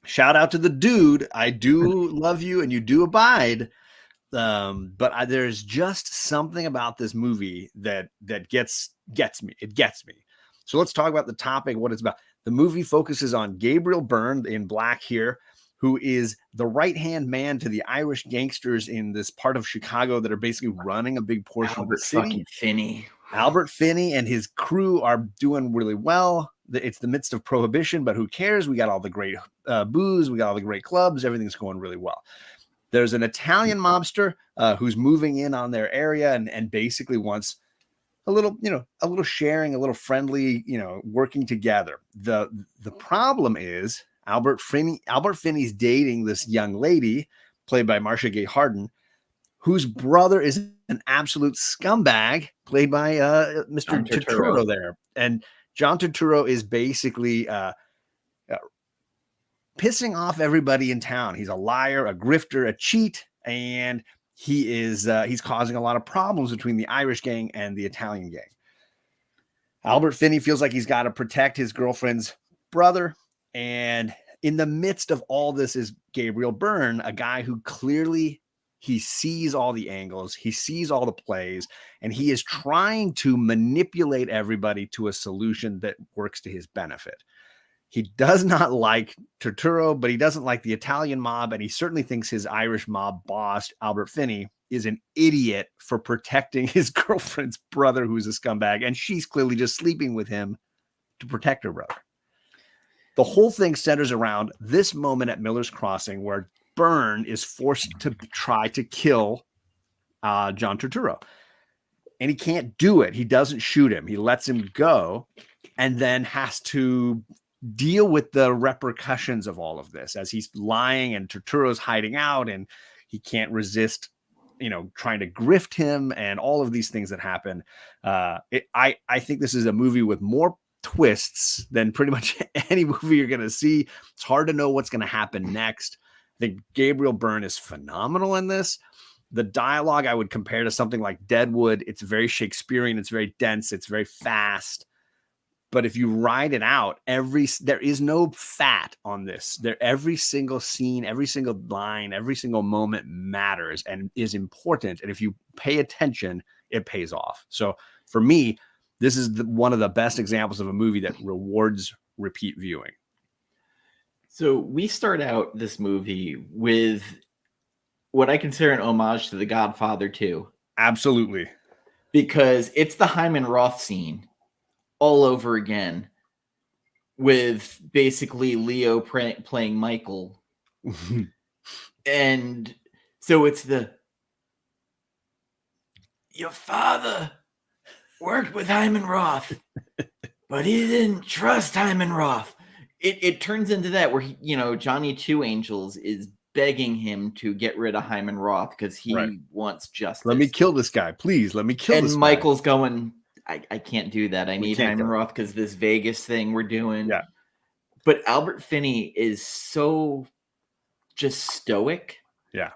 Shout out to the dude. I do love you and you do abide. But there's just something about this movie that gets me. It gets me. So let's talk about the topic, what it's about. The movie focuses on Gabriel Byrne in black here, who is the right-hand man to the Irish gangsters in this part of Chicago that are basically running a big portion of the city. Fucking Finney. Albert Finney and his crew are doing really well. It's the midst of prohibition, but who cares? We got all the great booze. We got all the great clubs. Everything's going really well. There's an Italian mobster who's moving in on their area and basically wants a little sharing, a little friendly, working together. The problem is Albert Finney's dating this young lady played by Marcia Gay Harden, whose brother is an absolute scumbag played by Mr. Turturro there. And John Turturro is basically pissing off everybody in town. He's a liar, a grifter, a cheat, and he's causing a lot of problems between the Irish gang and the Italian gang. Albert Finney feels like he's got to protect his girlfriend's brother, and in the midst of all this is Gabriel Byrne, a guy who clearly he sees all the angles, he sees all the plays, and he is trying to manipulate everybody to a solution that works to his benefit. He does not like Turturro, but he doesn't like the Italian mob, and he certainly thinks his Irish mob boss, Albert Finney, is an idiot for protecting his girlfriend's brother, who's a scumbag, and she's clearly just sleeping with him to protect her brother. The whole thing centers around this moment at Miller's Crossing where Byrne is forced to try to kill John Turturro. And he can't do it. He doesn't shoot him. He lets him go and then has to deal with the repercussions of all of this as he's lying and Turturro's hiding out and he can't resist, trying to grift him and all of these things that happen. I think this is a movie with more twists than pretty much any movie you're going to see. It's hard to know what's going to happen next. I think Gabriel Byrne is phenomenal in this. The dialogue I would compare to something like Deadwood. It's very Shakespearean. It's very dense. It's very fast. But if you ride it out, there is no fat on this. Every single scene, every single line, every single moment matters and is important. And if you pay attention, it pays off. So for me, this is one of the best examples of a movie that rewards repeat viewing. So we start out this movie with what I consider an homage to The Godfather 2. Absolutely. Because it's the Hyman Roth scene all over again with basically Leo playing Michael. And So it's your father worked with Hyman Roth, but he didn't trust Hyman Roth. It turns into that where Johnny Two Angels is begging him to get rid of Hyman Roth because he wants justice. Let me kill this guy, please. Let me kill this guy. And Michael's going, I can't do that. I need Hyman Roth because this Vegas thing we're doing. Yeah. But Albert Finney is so just stoic. Yeah.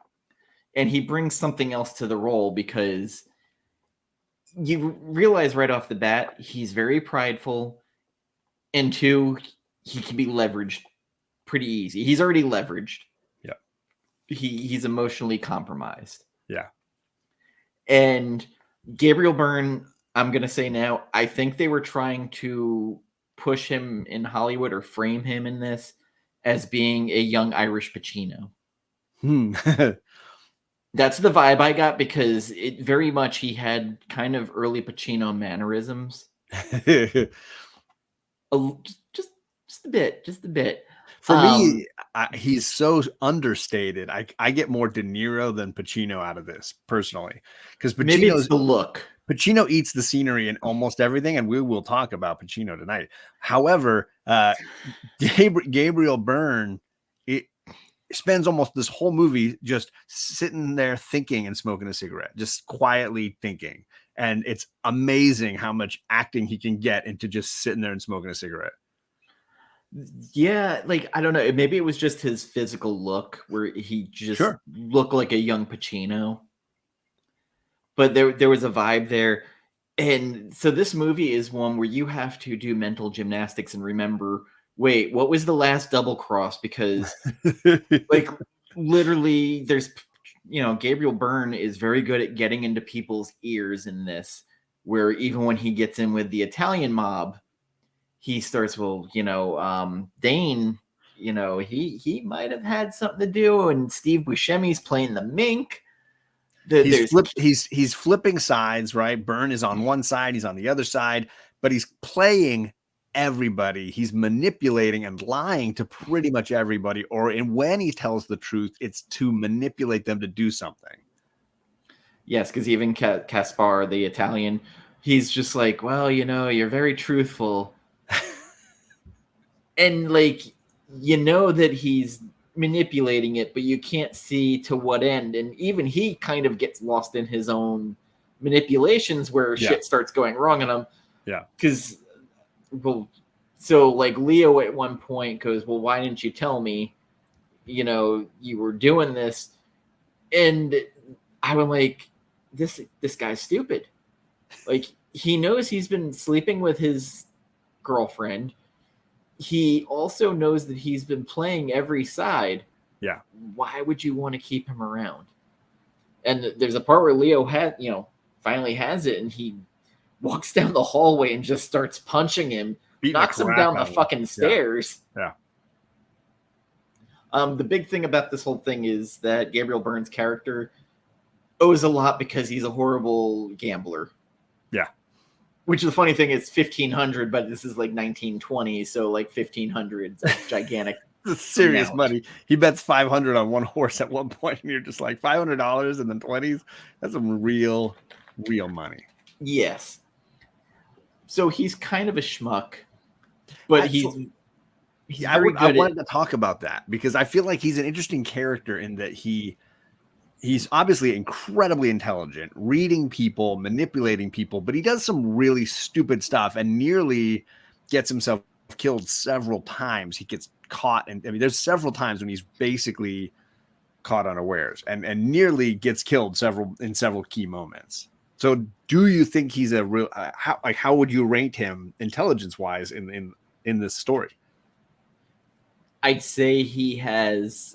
And he brings something else to the role because you realize right off the bat, he's very prideful. And two, he can be leveraged pretty easy. He's already leveraged. Yeah. He's emotionally compromised. Yeah. And Gabriel Byrne, I'm going to say now, I think they were trying to push him in Hollywood or frame him in this as being a young Irish Pacino. That's the vibe I got because it very much he had kind of early Pacino mannerisms. Just a bit. For me, he's so understated. I get more De Niro than Pacino out of this personally, because maybe it's the look. Pacino eats the scenery in almost everything, and we will talk about Pacino tonight. However, Gabriel Byrne, it spends almost this whole movie just sitting there thinking and smoking a cigarette, just quietly thinking. And it's amazing how much acting he can get into just sitting there and smoking a cigarette. Yeah, like, I don't know. Maybe it was just his physical look where he just looked like a young Pacino. But there was a vibe there. And so this movie is one where you have to do mental gymnastics and remember, wait, what was the last double cross? Because like literally there's, Gabriel Byrne is very good at getting into people's ears in this, where even when he gets in with the Italian mob, he starts, Dane, he might have had something to do. And Steve Buscemi's playing the mink. He's flipping sides, right? Byrne is on one side, he's on the other side, but he's playing everybody. He's manipulating and lying to pretty much everybody. When he tells the truth, it's to manipulate them to do something. Yes, because even Caspar, the Italian, he's just like, well, you're very truthful. And that he's manipulating it, but you can't see to what end. And even he kind of gets lost in his own manipulations where shit starts going wrong on him. Yeah. Because, so Leo at one point goes, well, why didn't you tell me, you were doing this? And I was like, this guy's stupid. Like, he knows he's been sleeping with his girlfriend. He also knows that he's been playing every side. Yeah. Why would you want to keep him around? And there's a part where Leo finally has it, and he walks down the hallway and just starts punching him, knocks him down the fucking stairs. Yeah. The big thing about this whole thing is that Gabriel Byrne's character owes a lot because he's a horrible gambler. Yeah. Which the funny thing is 1500, but this is 1920, so 1500 is a gigantic. It's serious money. He bets 500 on one horse at one point, and you're just like $500 and then 20s. That's some real money. Yes. So he's kind of a schmuck, but I wanted to talk about that because I feel like he's an interesting character in that he's obviously incredibly intelligent, reading people, manipulating people, but he does some really stupid stuff and nearly gets himself killed several times. He gets caught, and there's several times when he's basically caught unawares and nearly gets killed in several key moments. So do you think he's a real how would you rate him intelligence wise in this story? I'd say he has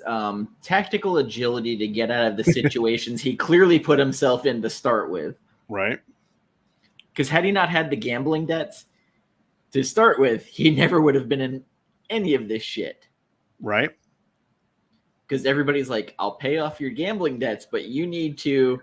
tactical agility to get out of the situations he clearly put himself in to start with. Right. Because had he not had the gambling debts to start with, he never would have been in any of this shit. Right. Because everybody's like, I'll pay off your gambling debts, but you need to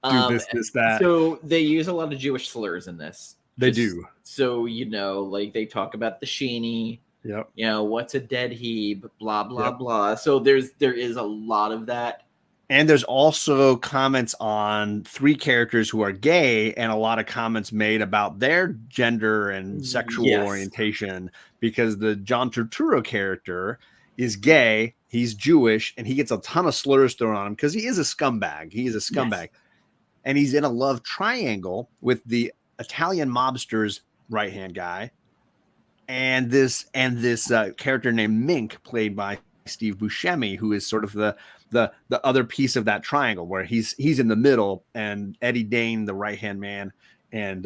do this, that. So they use a lot of Jewish slurs in this. They do. So, they talk about the sheenie. Yep. What's a dead Hebe? Blah blah blah. So there is a lot of that. And there's also comments on 3 characters who are gay, and a lot of comments made about their gender and sexual orientation, because the John Turturro character is gay, he's Jewish, and he gets a ton of slurs thrown on him because he is a scumbag. He is a scumbag. Yes. And he's in a love triangle with the Italian mobster's right-hand guy, and this character named Mink, played by Steve Buscemi, who is sort of the other piece of that triangle, where he's in the middle, and Eddie Dane, the right-hand man, and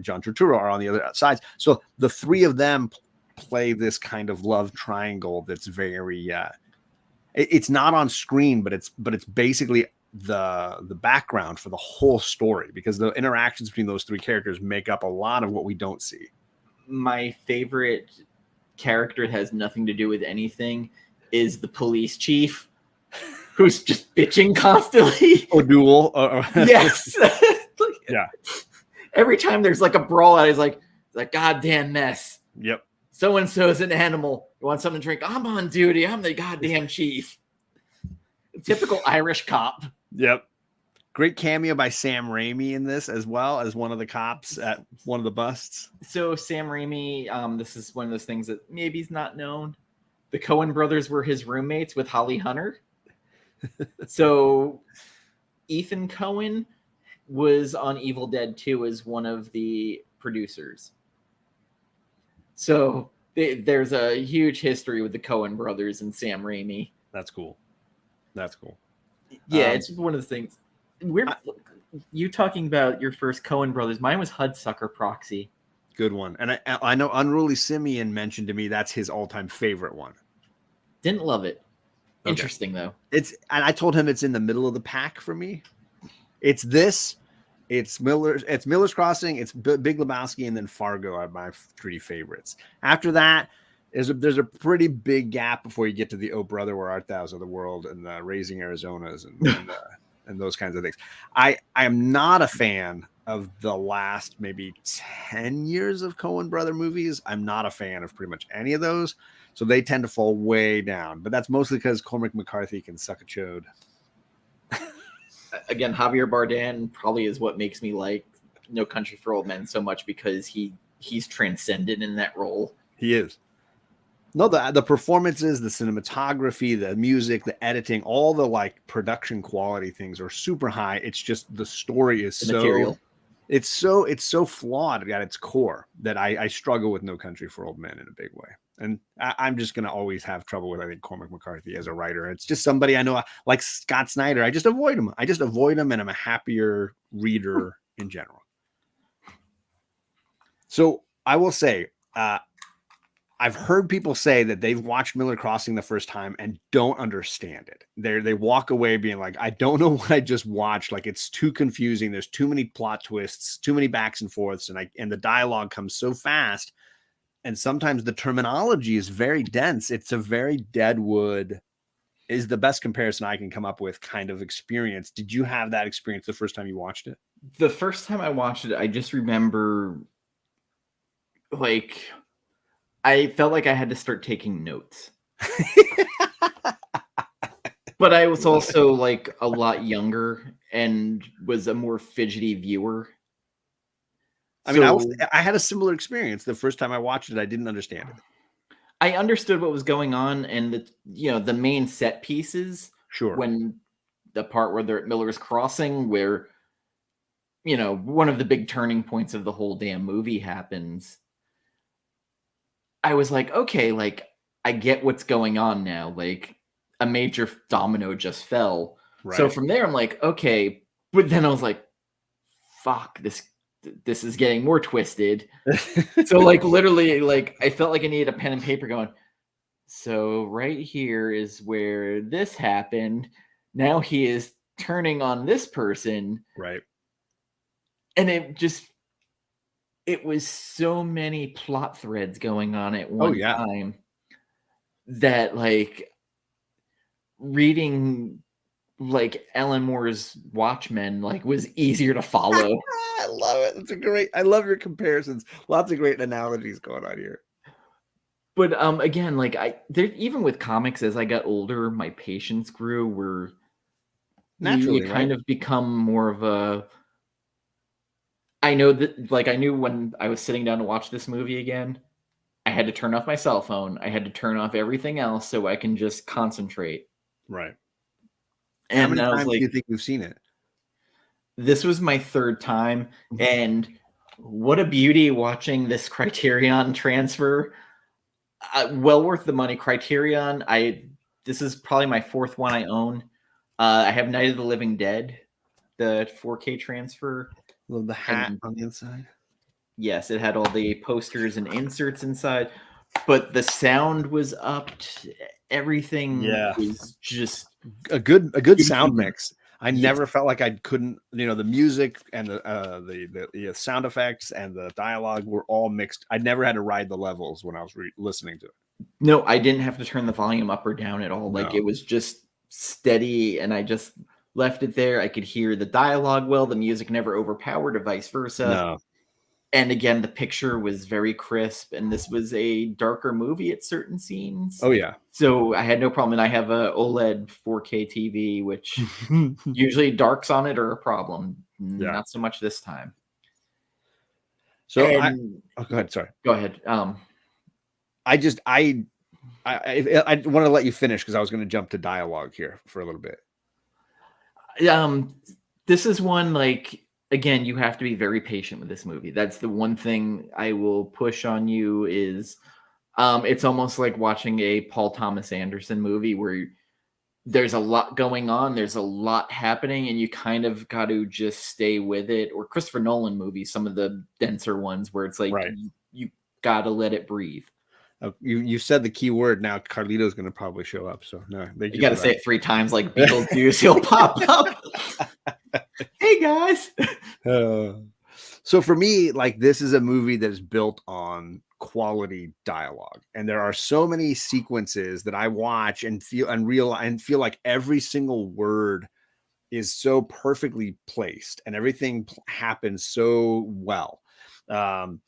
John Turturro are on the other sides. So the 3 of them play this kind of love triangle that's very it's not on screen, but it's basically the background for the whole story, because the interactions between those 3 characters make up a lot of what we don't see. My favorite character that has nothing to do with anything is the police chief, who's just bitching constantly. O'Doul. Yes. Yeah. Every time there's like a brawl out, he's like, goddamn mess. Yep. So-and-so's an animal. You want something to drink? I'm on duty. I'm the goddamn chief. Typical Irish cop. Yep. Great cameo by Sam Raimi in this, as well as one of the cops at one of the busts. So Sam Raimi, this is one of those things that maybe is not known. The Coen brothers were his roommates with Holly Hunter. So Ethan Coen was on Evil Dead 2 as one of the producers. So there's a huge history with the Coen brothers and Sam Raimi. That's cool. That's cool. Yeah, it's one of the things. You talking about your first Coen brothers? Mine was Hudsucker Proxy. Good one. And I know Unruly Simeon mentioned to me that's his all-time favorite one. Didn't love it. Okay. Interesting though. And I told him it's in the middle of the pack for me. It's Miller's Crossing, it's Big Lebowski, and then Fargo are my 3 favorites. After that, there's a pretty big gap before you get to the Oh Brother, Where Art Thou's of the world, and the Raising Arizonas and those kinds of things. I am not a fan of the last maybe 10 years of Coen brother movies. I'm not a fan of pretty much any of those. So they tend to fall way down. But that's mostly because Cormac McCarthy can suck a chode. Again, Javier Bardem probably is what makes me like No Country for Old Men so much, because he's transcended in that role. He is. No, the performances, the cinematography, the music, the editing, all the like production quality things are super high. It's just the story is it's so flawed at its core that I struggle with No Country for Old Men in a big way. And I'm just going to always have trouble with, I think, Cormac McCarthy as a writer. It's just somebody I know, like Scott Snyder. I just avoid him. And I'm a happier reader in general. So I will say, I've heard people say that they've watched Miller Crossing the first time and don't understand it. They walk away being like, I don't know what I just watched. Like, it's too confusing. There's too many plot twists, too many backs and forths, and the dialogue comes so fast. And sometimes the terminology is very dense. It's a very Deadwood is the best comparison I can come up with kind of experience. Did you have that experience the first time you watched it? The first time I watched it, I just remember like I felt like I had to start taking notes. But I was also like a lot younger and was a more fidgety viewer. I mean, I had a similar experience. The first time I watched it, I didn't understand it. I understood what was going on, and the main set pieces. Sure. When the part where they're at Miller's Crossing, where one of the big turning points of the whole damn movie happens, I was like, okay, like I get what's going on now. Like a major domino just fell. Right. So from there, I'm like, okay, but then I was like, fuck, this is getting more twisted. So like literally, like I felt like I needed a pen and paper going, so right here is where this happened. Now he is turning on this person. Right. And it was so many plot threads going on at one time that like reading like Alan Moore's Watchmen like was easier to follow. I love it. I love your comparisons. Lots of great analogies going on here. But again, like even with comics, as I got older, my patience grew. Where You Naturally, kind right? of become more of a. I know that, like, I knew when I was sitting down to watch this movie again, I had to turn off my cell phone. I had to turn off everything else so I can just concentrate. Right. How And many I was times do you like, think you've seen it? this was my third time, Mhm. and what a beauty watching this Criterion transfer. Well worth the money. Criterion. This is probably my fourth one I own. I have Night of the Living Dead, the 4K transfer, Love the hat and on the inside. yes, it had all the posters and inserts inside, but the sound was upped. Everything Yeah. was just A good sound beautifully done. mix. I Yes. never felt like I couldn't, the music and the sound effects and the dialogue were all mixed. I never had to ride the levels when I was listening to it. No, I didn't have to turn the volume up or down at all. Like, No, it was just steady, and I just left it there. I could hear the dialogue well, the music never overpowered or vice versa. no. And again, the picture was very crisp, and this was a darker movie at certain scenes. Oh yeah. So I had no problem. And I have a OLED 4K TV, which usually darks on it are a problem. Yeah. Not so much this time. So And go ahead. Sorry. go ahead. I just I want to let you finish because I was going to jump to dialogue here for a little bit. This is one, like, again, you have to be very patient with this movie. That's the one thing I will push on you is it's almost like watching a Paul Thomas Anderson movie where there's a lot going on, there's a lot happening, and you kind of got to just stay with it. Or Christopher Nolan movies, some of the denser ones where it's like Right. you got to let it breathe. You said the key word. Now Carlito's going to probably show up. So no, thank You you got for to that. say it 3 times like Beetlejuice. He'll pop up. Hey guys. So for me, like, this is a movie that is built on quality dialogue, and there are so many sequences that I watch and feel like every single word is so perfectly placed and everything happens so well. Um,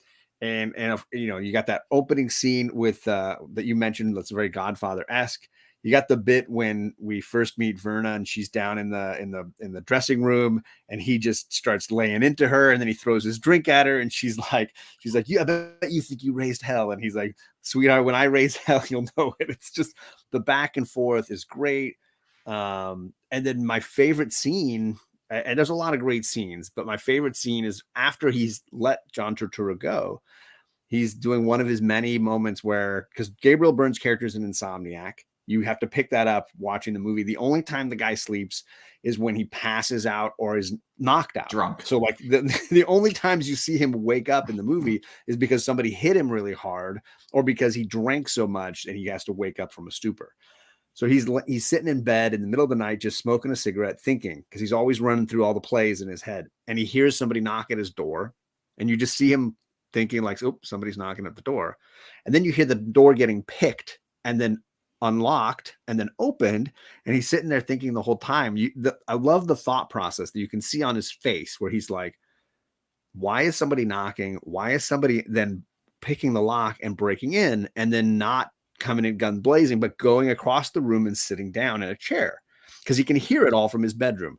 and you got that opening scene with that you mentioned that's very Godfather-esque. You got the bit when we first meet Verna and she's down in the dressing room and he just starts laying into her and then he throws his drink at her and she's like, yeah, I bet you think you raised hell. And he's like, sweetheart, when I raise hell, you'll know it. It's just the back and forth is great. And then my favorite scene, and there's a lot of great scenes, but my favorite scene is after he's let John Turturro go. He's doing one of his many moments where, because Gabriel Byrne's character is an insomniac, you have to pick that up watching the movie. The only time the guy sleeps is when he passes out or is knocked out. Drunk. So like the only times you see him wake up in the movie is because somebody hit him really hard or because he drank so much and he has to wake up from a stupor. So he's sitting in bed in the middle of the night, just smoking a cigarette, thinking, because he's always running through all the plays in his head. And he hears somebody knock at his door, and you just see him thinking like, "Oh, somebody's knocking at the door." And then you hear the door getting picked and then unlocked and then opened, and he's sitting there thinking the whole time. I love the thought process that you can see on his face where he's like, "Why is somebody knocking? Why is somebody then picking the lock and breaking in and then not coming in guns blazing, but going across the room and sitting down in a chair because he can hear it all from his bedroom."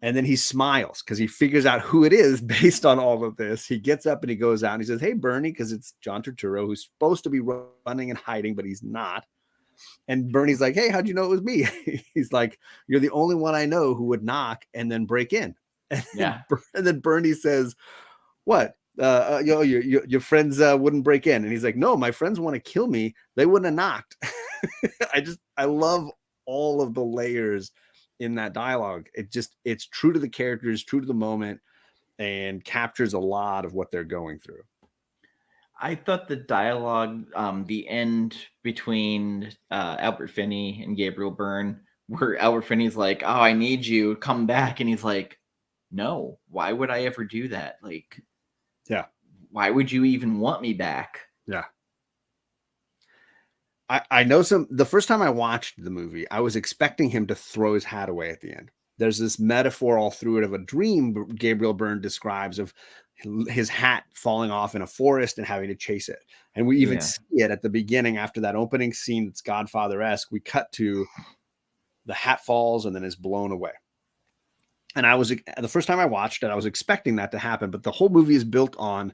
And then he smiles because he figures out who it is based on all of this. He gets up and he goes out and he says, "Hey, Bernie," because it's John Turturro, who's supposed to be running and hiding, but he's not. And Bernie's like, "Hey, how'd you know it was me?" He's like, "You're the only one I know who would knock and then break in." Yeah. And then Bernie says, "What? Your friends wouldn't break in?" And he's like, "No, my friends want to kill me. They wouldn't have knocked." I love all of the layers in that dialogue. It's true to the characters, true to the moment, and captures a lot of what they're going through. I thought the dialogue, the end between Albert Finney and Gabriel Byrne, where Albert Finney's like, "Oh, I need you, come back," and he's like, "No, why would I ever do that? Like, Yeah, why would you even want me back?" yeah. I know the first time I watched the movie, I was expecting him to throw his hat away at the end. There's this metaphor all through it of a dream Gabriel Byrne describes of his hat falling off in a forest and having to chase it. And we even Yeah. see it at the beginning after that opening scene that's Godfather-esque. We cut to the hat falls and then is blown away. And the first time I watched it, I was expecting that to happen, but the whole movie is built on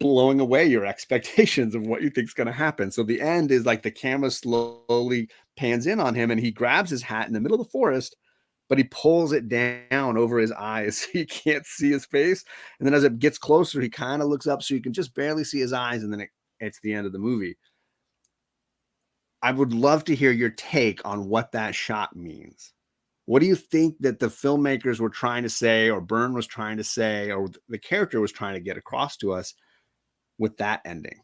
blowing away your expectations of what you think is going to happen. So the end is like the camera slowly pans in on him and he grabs his hat in the middle of the forest, but he pulls it down over his eyes so you can't see his face. And then as it gets closer, he kind of looks up so you can just barely see his eyes. And then it's the end of the movie. I would love to hear your take on what that shot means. What do you think that the filmmakers were trying to say, or Byrne was trying to say, or the character was trying to get across to us with that ending?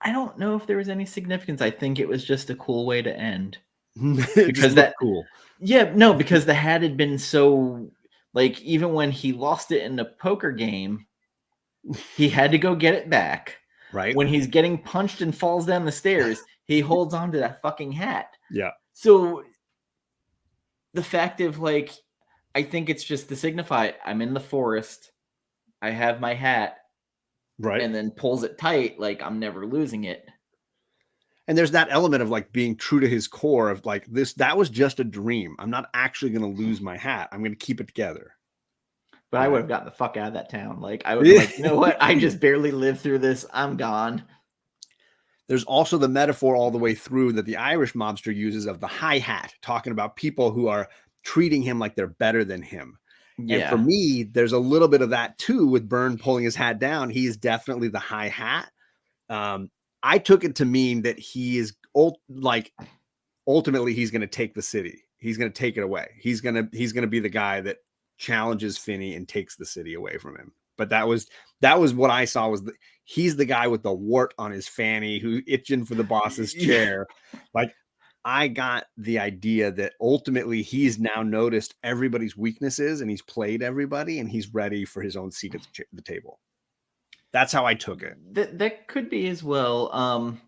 I don't know if there was any significance. I think it was just a cool way to end. Because that cool. Yeah, no, because the hat had been so, like, even when he lost it in the poker game, he had to go get it back. Right. When he's getting punched and falls down the stairs, he holds on to that fucking hat. Yeah. So the fact of, like, I think it's just to signify I'm in the forest, I have my hat, right, and then pulls it tight, like I'm never losing it. And there's that element of like being true to his core of like that was just a dream. I'm not actually going to lose my hat. I'm going to keep it together. But I would have gotten the fuck out of that town. Like, I would be like, you know what? I just barely lived through this. I'm gone. There's also the metaphor all the way through that the Irish mobster uses of the high hat, talking about people who are treating him like they're better than him. Yeah. And for me, there's a little bit of that too with Byrne pulling his hat down. He's definitely the high hat. I took it to mean that he is ultimately he's going to take the city. He's going to take it away. He's going to be the guy that challenges Finney and takes the city away from him. But that was what I saw was he's the guy with the wart on his fanny who itching for the boss's chair. Like, I got the idea that ultimately he's now noticed everybody's weaknesses and he's played everybody and he's ready for his own seat at the table. That's how I took it. That could be as well.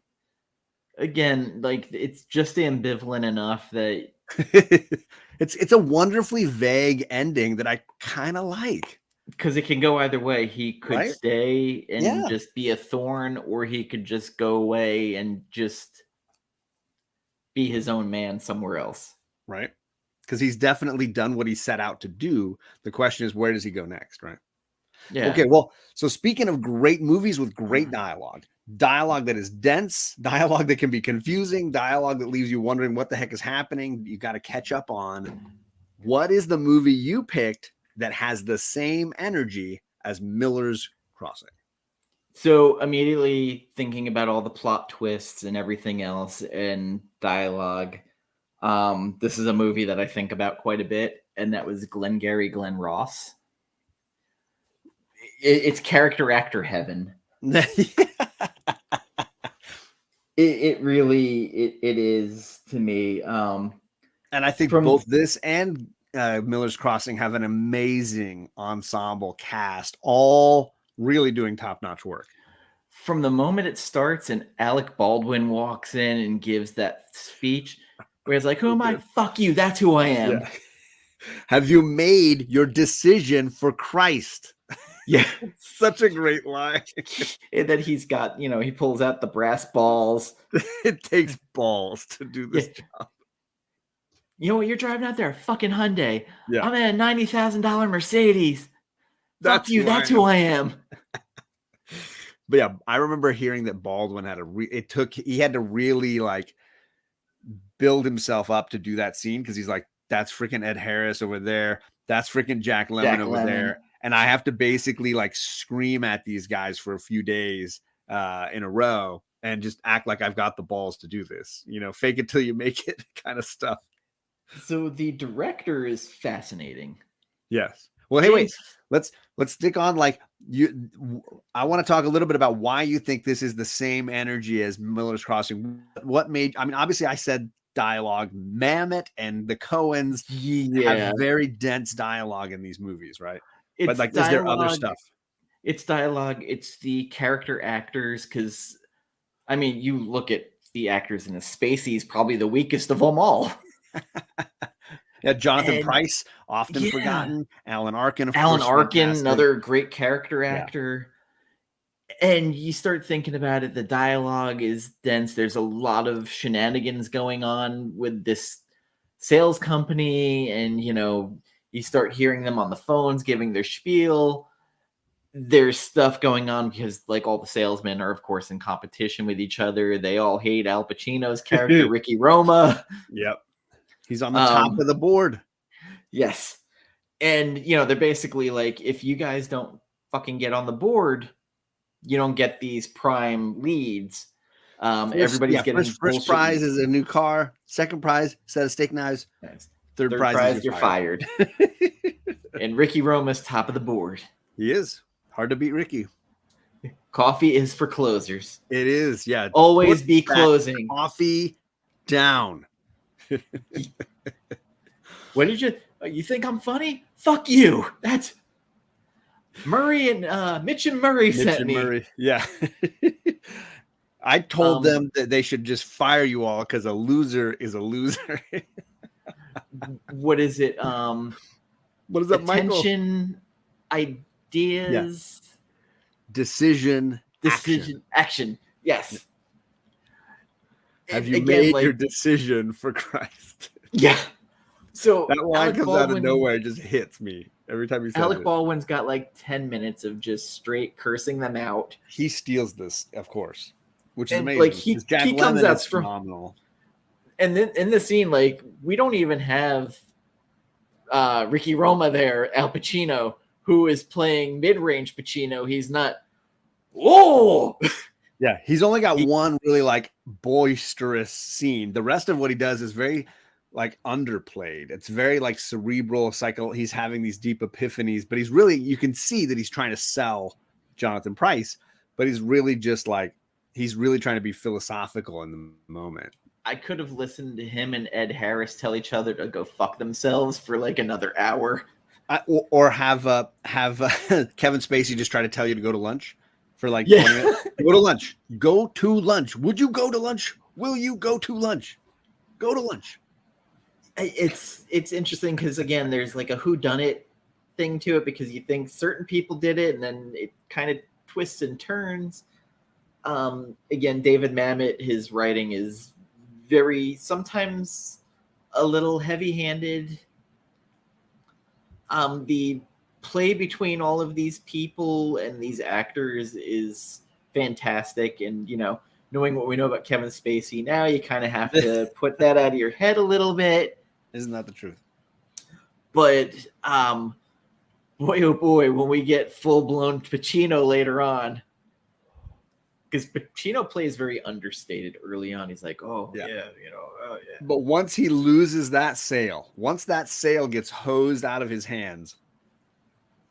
Again, like, it's just ambivalent enough that it's a wonderfully vague ending that I kind of like. Because it can go either way. He could stay and just be a thorn, or he could just go away and just be his own man somewhere else. Right. Because he's definitely done what he set out to do. The question is, where does he go next? Right. Yeah. Okay. Well, so speaking of great movies with great dialogue that is dense, dialogue that can be confusing, dialogue that leaves you wondering what the heck is happening, you got to catch up on. What is the movie you picked that has the same energy as Miller's Crossing? So immediately thinking about all the plot twists and everything else and dialogue, this is a movie that I think about quite a bit, and that was Glengarry Glen Ross. It's character actor heaven. It really is to me. And I think both this and Miller's Crossing have an amazing ensemble cast, all really doing top-notch work. From the moment it starts and Alec Baldwin walks in and gives that speech where it's like, who am I? Fuck you. That's who I am. Yeah. Have you made your decision for Christ? Yeah. Such a great line. And then he's got, he pulls out the brass balls. It takes balls to do this job. You know what? You're driving out there, a fucking Hyundai. Yeah. I'm in a $90,000 Mercedes. Fuck you. That's who I am. But yeah, I remember hearing that Baldwin he had to really like build himself up to do that scene. Cause he's like, that's freaking Ed Harris over there. That's freaking Jack Lemmon over there. And I have to basically like scream at these guys for a few days in a row and just act like I've got the balls to do this, fake it till you make it kind of stuff. So the director is fascinating. Yes. Well, hey, wait, let's stick on like I want to talk a little bit about why you think this is the same energy as Miller's Crossing. Obviously I said dialogue. Mamet and the Coens have very dense dialogue in these movies, right? But like, is there other stuff? It's dialogue. It's the character actors. Because, you look at the actors in the Spacey's probably the weakest of them all. Yeah, Jonathan Pryce, often forgotten. Alan Arkin, another great character actor. Yeah. And you start thinking about it, the dialogue is dense. There's a lot of shenanigans going on with this sales company, and you You start hearing them on the phones giving their spiel. There's stuff going on because like all the salesmen are of course in competition with each other. They all hate Al Pacino's character, Ricky Roma. Yep. He's on the top of the board. Yes. And they're basically like, if you guys don't fucking get on the board, you don't get these prime leads. Everybody's getting first prize is a new car. Second prize, set of steak knives. Yes. Third prize you're fired. And Ricky Roma's top of the board. He is. Hard to beat Ricky. Coffee is for closers. It is, yeah. Always be closing. Coffee down. What did you think I'm funny? Fuck you. That's Murray and Mitch and Murray sent me. Murray. Yeah. I told them that they should just fire you all because a loser is a loser. What is it? What is that, Michael? Attention, ideas, decision, action. Yes. Have you made your decision, for Christ? Yeah. So that line comes out of nowhere, just hits me every time he says Alec Baldwin's got like 10 minutes of just straight cursing them out. He steals this, of course, which is amazing. Like he comes out phenomenal. And then in the scene, like we don't even have Ricky Roma there, Al Pacino, who is playing mid-range Pacino. He's not. Whoa. Yeah, he's only got one really like boisterous scene. The rest of what he does is very like underplayed. It's very like cerebral cycle. He's having these deep epiphanies, but you can see that he's trying to sell Jonathan Pryce, but he's really just like, he's really trying to be philosophical in the moment. I could have listened to him and Ed Harris tell each other to go fuck themselves for like another hour. Or have Kevin Spacey just try to tell you to go to lunch for like 20 minutes. Go to lunch. Go to lunch. Would you go to lunch? Will you go to lunch? Go to lunch. It's interesting because again, there's like a whodunit thing to it because you think certain people did it, and then it kind of twists and turns. Again, David Mamet, his writing is sometimes a little heavy-handed. The play between all of these people and these actors is fantastic, and knowing what we know about Kevin Spacey now, you kind of have to put that out of your head a little bit. Isn't that the truth? But boy, oh boy, when we get full-blown Pacino later on, because Pacino plays very understated early on. He's like, oh, yeah. But once he loses that sale, once that sale gets hosed out of his hands,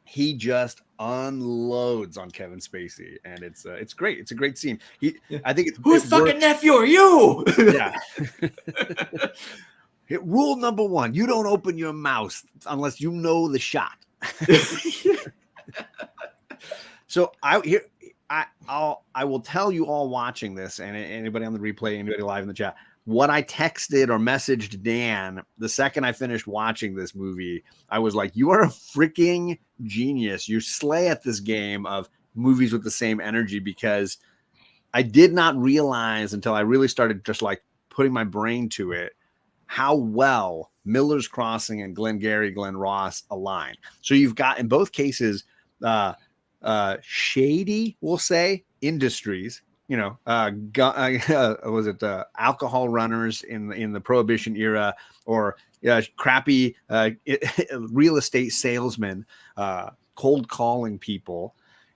he just unloads on Kevin Spacey, and it's great. It's a great scene. I think whose fucking nephew are you? Yeah. Rule number 1: you don't open your mouth unless you know the shot. So I will tell you all watching this, and anybody on the replay, anybody live in the chat, what I texted or messaged Dan the second I finished watching this movie. I was like, you are a freaking genius. You slay at this game of movies with the same energy, because I did not realize until I really started just like putting my brain to it how well Miller's Crossing and Glengarry Glen Ross align. So you've got in both cases shady, we'll say, industries, was it alcohol runners in the Prohibition era, or crappy real estate salesmen, cold calling people.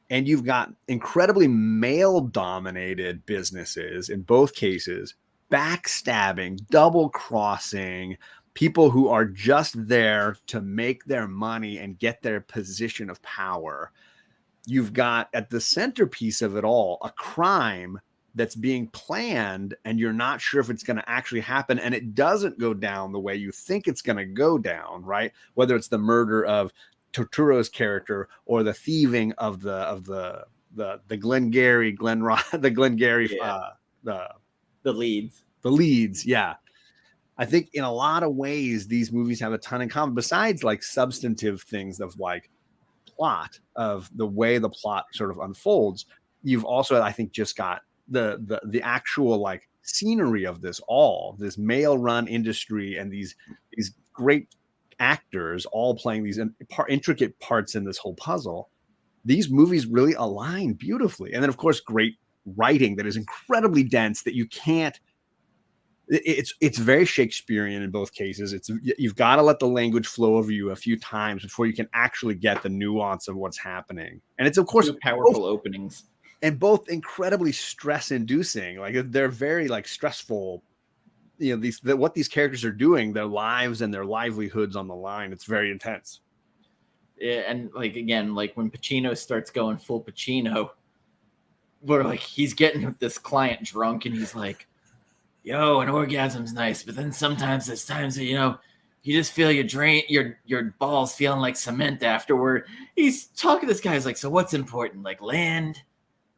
And you've got incredibly male dominated businesses in both cases, backstabbing, double crossing, people who are just there to make their money and get their position of power. You've got at the centerpiece of it all a crime that's being planned, and you're not sure if it's going to actually happen, and it doesn't go down the way you think it's going to go down, right? Whether it's the murder of Turturro's character or the thieving of the Glengarry Glen Ross, the Glengarry the leads. Yeah. I think in a lot of ways these movies have a ton in common, besides like substantive things of like plot, of the way the plot sort of unfolds. You've also, I think, just got the actual like scenery of this male run industry and these great actors all playing these intricate parts in this whole puzzle, these movies really align beautifully. And then, of course, great writing that is incredibly dense that you can't. It's very Shakespearean in both cases. You've got to let the language flow over you a few times before you can actually get the nuance of what's happening. And it's, of course, two powerful openings, and both incredibly stress-inducing. Like they're very like stressful. You know, what these characters are doing, their lives and their livelihoods on the line. It's very intense. Yeah, and like again, like when Pacino starts going full Pacino, where like he's getting this client drunk and he's like, yo, an orgasm's nice, but then sometimes there's times that, you know, you just feel your balls feeling like cement afterward. He's talking to this guy. He's like, so what's important? Like land,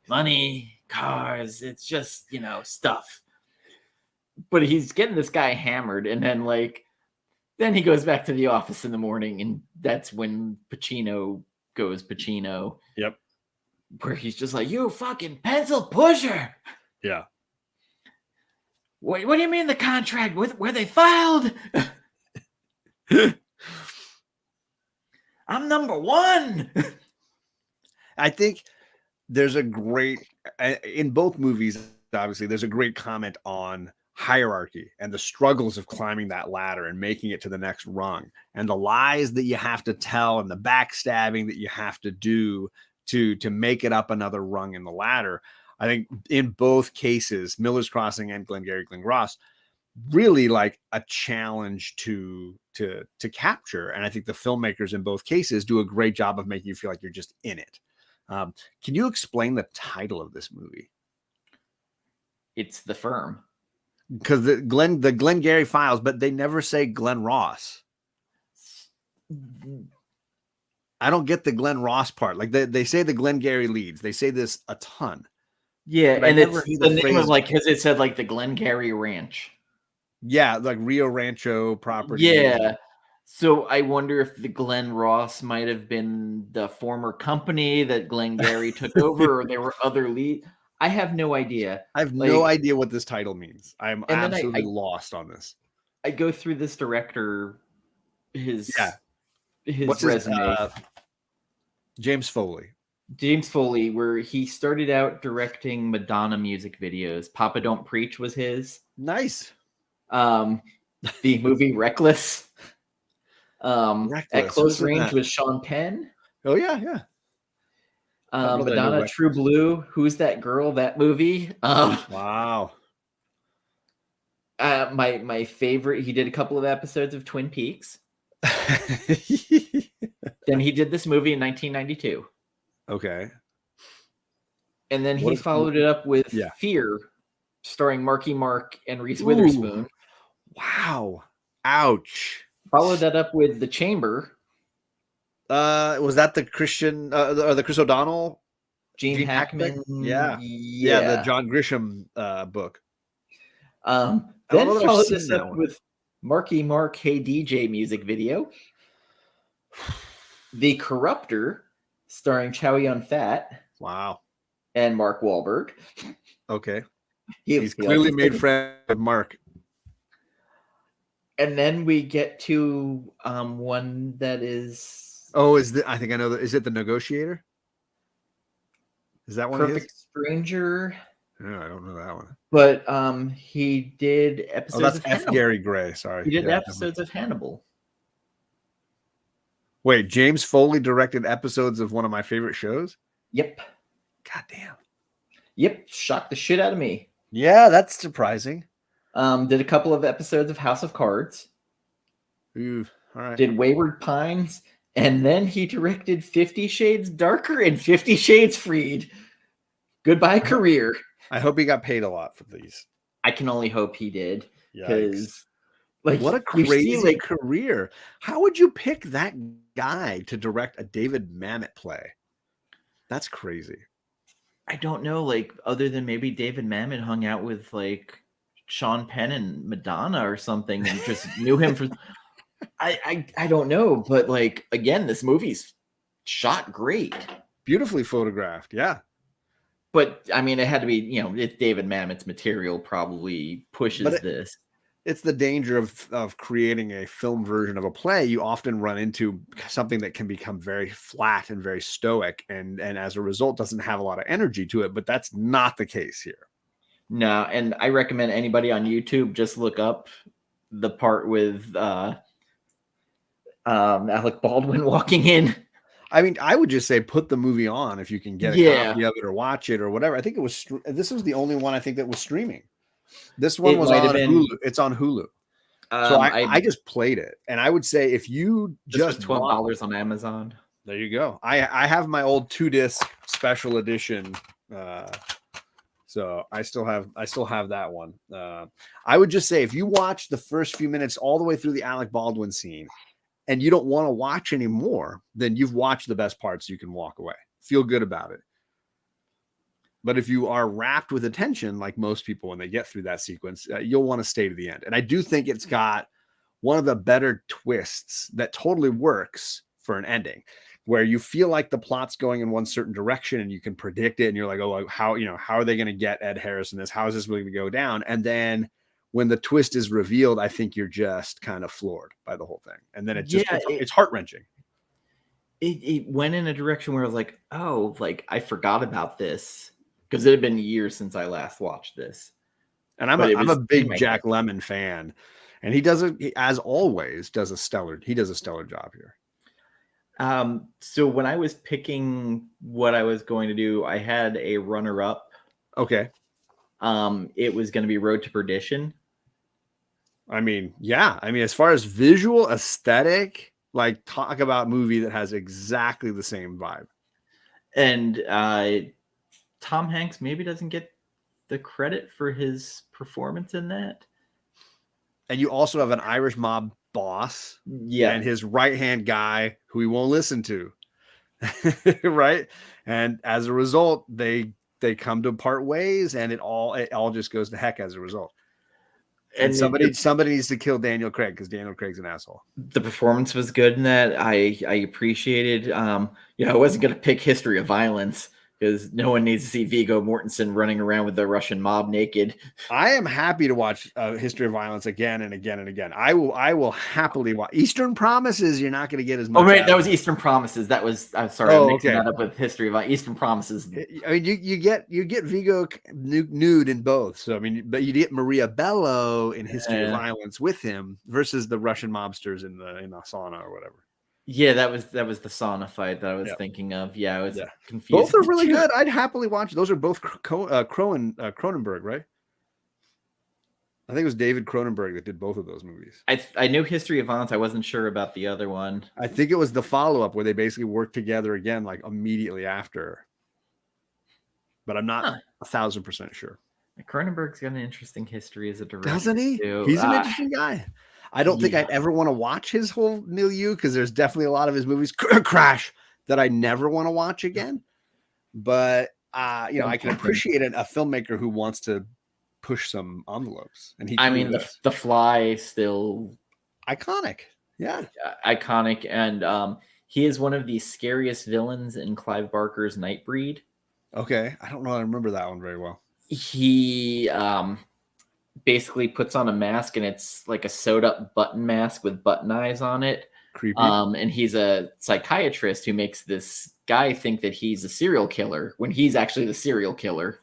money, cars. It's just, you know, stuff. But he's getting this guy hammered. And then he goes back to the office in the morning. And that's when Pacino goes Pacino. Yep. Where he's just like, you fucking pencil pusher. Yeah. What do you mean the contract? Where they filed? I'm number one. I think there's a great, in both movies, obviously, there's a great comment on hierarchy and the struggles of climbing that ladder and making it to the next rung, and the lies that you have to tell and the backstabbing that you have to do to make it up another rung in the ladder. I think in both cases, Miller's Crossing and Glengarry Glen Ross, really like a challenge to capture. And I think the filmmakers in both cases do a great job of making you feel like you're just in it. Can you explain the title of this movie? It's The Firm. Because the Glengarry Files, but they never say Glen Ross. I don't get the Glen Ross part. Like they say the Glengarry leads. They say this a ton. Yeah, but and it's the name of like, because it said like the Glengarry Ranch. Yeah, like Rio Rancho property. Yeah. So I wonder if the Glen Ross might have been the former company that Glengarry took over, or there were other leads. I have no idea. I have no idea what this title means. I'm absolutely I lost on this. I go through this director, his What's resume. James Foley. James Foley, where he started out directing Madonna music videos. Papa Don't Preach was his. Nice. The movie Reckless. Reckless. At Close Range with Sean Penn. Oh yeah. Madonna, True Blue. Who's That Girl? That movie. Wow. My favorite. He did a couple of episodes of Twin Peaks. Then he did this movie in 1992. Okay. And then he followed it up with Fear, starring Marky Mark and Reese Witherspoon. Wow. Ouch. Followed that up with The Chamber. Was that the Christian or the Chris O'Donnell? Gene Hackman. Yeah, the John Grisham book. Then followed this up with Marky Mark Hey DJ music video. The Corruptor, starring Chow Yun-fat. Wow. And Mark Wahlberg. Okay. He's clearly made friends with Mark. And then we get to one that is... Oh, I think I know that. Is it The Negotiator? Is that one? Perfect Stranger. No, I don't know that one. But he did episodes of Hannibal. F. Gary Gray, sorry. He did episodes of Hannibal. Wait, James Foley directed episodes of one of my favorite shows? Yep. God damn. Yep, shocked the shit out of me. Yeah, that's surprising. Did a couple of episodes of House of Cards. Ooh, all right. Did Wayward Pines, and then he directed 50 Shades Darker and 50 Shades Freed. Goodbye, career. I hope he got paid a lot for these. I can only hope he did. Because, what a crazy career. How would you pick that guy to direct a David Mamet play? That's crazy. I don't know, other than maybe David Mamet hung out with Sean Penn and Madonna or something and just knew him from I don't know, but again, this movie's shot great. Beautifully photographed, yeah. But I mean, it had to be, it's David Mamet's material probably pushes this. It's the danger of creating a film version of a play. You often run into something that can become very flat and very stoic, and as a result doesn't have a lot of energy to it. But that's not the case here. No, and I recommend anybody on YouTube just look up the part with Alec Baldwin walking in. I mean, I would just say put the movie on if you can get a copy of it or watch it or whatever. I think it was this was the only one I think that was streaming. This one was on Hulu. It's on Hulu. So I just played it, and I would say if you just $12 on Amazon. There you go. I have my old 2-disc special edition, so I still have that one. I would just say if you watch the first few minutes all the way through the Alec Baldwin scene, and you don't want to watch anymore, then you've watched the best parts. You can walk away, feel good about it. But if you are wrapped with attention, like most people, when they get through that sequence, you'll want to stay to the end. And I do think it's got one of the better twists that totally works for an ending, where you feel like the plot's going in one certain direction and you can predict it. And you're like, oh, how are they going to get Ed Harris in this? How is this going to go down? And then when the twist is revealed, I think you're just kind of floored by the whole thing. And then it's heart-wrenching. It went in a direction where I was like, oh, like I forgot about this. Because it had been years since I last watched this. And I'm a big Jack Lemmon fan. And he as always, does a stellar job here. So when I was picking what I was going to do, I had a runner-up. Okay. It was going to be Road to Perdition. I mean, yeah. I mean, as far as visual aesthetic, like talk about movie that has exactly the same vibe. And Tom Hanks maybe doesn't get the credit for his performance in that. And you also have an Irish mob boss, and his right-hand guy who he won't listen to, right? And as a result, they come to part ways, and it all just goes to heck as a result. And somebody needs to kill Daniel Craig because Daniel Craig's an asshole. The performance was good in that. I appreciated. I wasn't going to pick History of Violence, because no one needs to see Viggo Mortensen running around with the Russian mob naked. I am happy to watch History of Violence again and again and again. I will happily watch Eastern Promises. You're not going to get as much. Oh, right, that was Eastern Promises. That was. I'm sorry, I'm mixing that up with History of Violence. Eastern Promises. I mean, you get Viggo nude in both. So I mean, but you get Maria Bello in History of Violence with him versus the Russian mobsters in the sauna or whatever. Yeah, that was the sauna fight that I was thinking of. Yeah, I was confused. Both are really good. I'd happily watch. Those are both Cronenberg, right? I think it was David Cronenberg that did both of those movies. I knew History of Violence. I wasn't sure about the other one. I think it was the follow-up where they basically worked together again, like immediately after. But I'm not 1,000% sure. Cronenberg's got an interesting history as a director. Doesn't he? Too. He's an interesting guy. I don't think I'd ever want to watch his whole milieu because there's definitely a lot of his movies Crash that I never want to watch again. But I can appreciate a filmmaker who wants to push some envelopes. And The Fly still iconic. Yeah, iconic, and he is one of the scariest villains in Clive Barker's Nightbreed. Okay, I don't know. I remember that one very well. He basically puts on a mask, and it's like a sewed up button mask with button eyes on it. Creepy. And he's a psychiatrist who makes this guy think that he's a serial killer when he's actually the serial killer.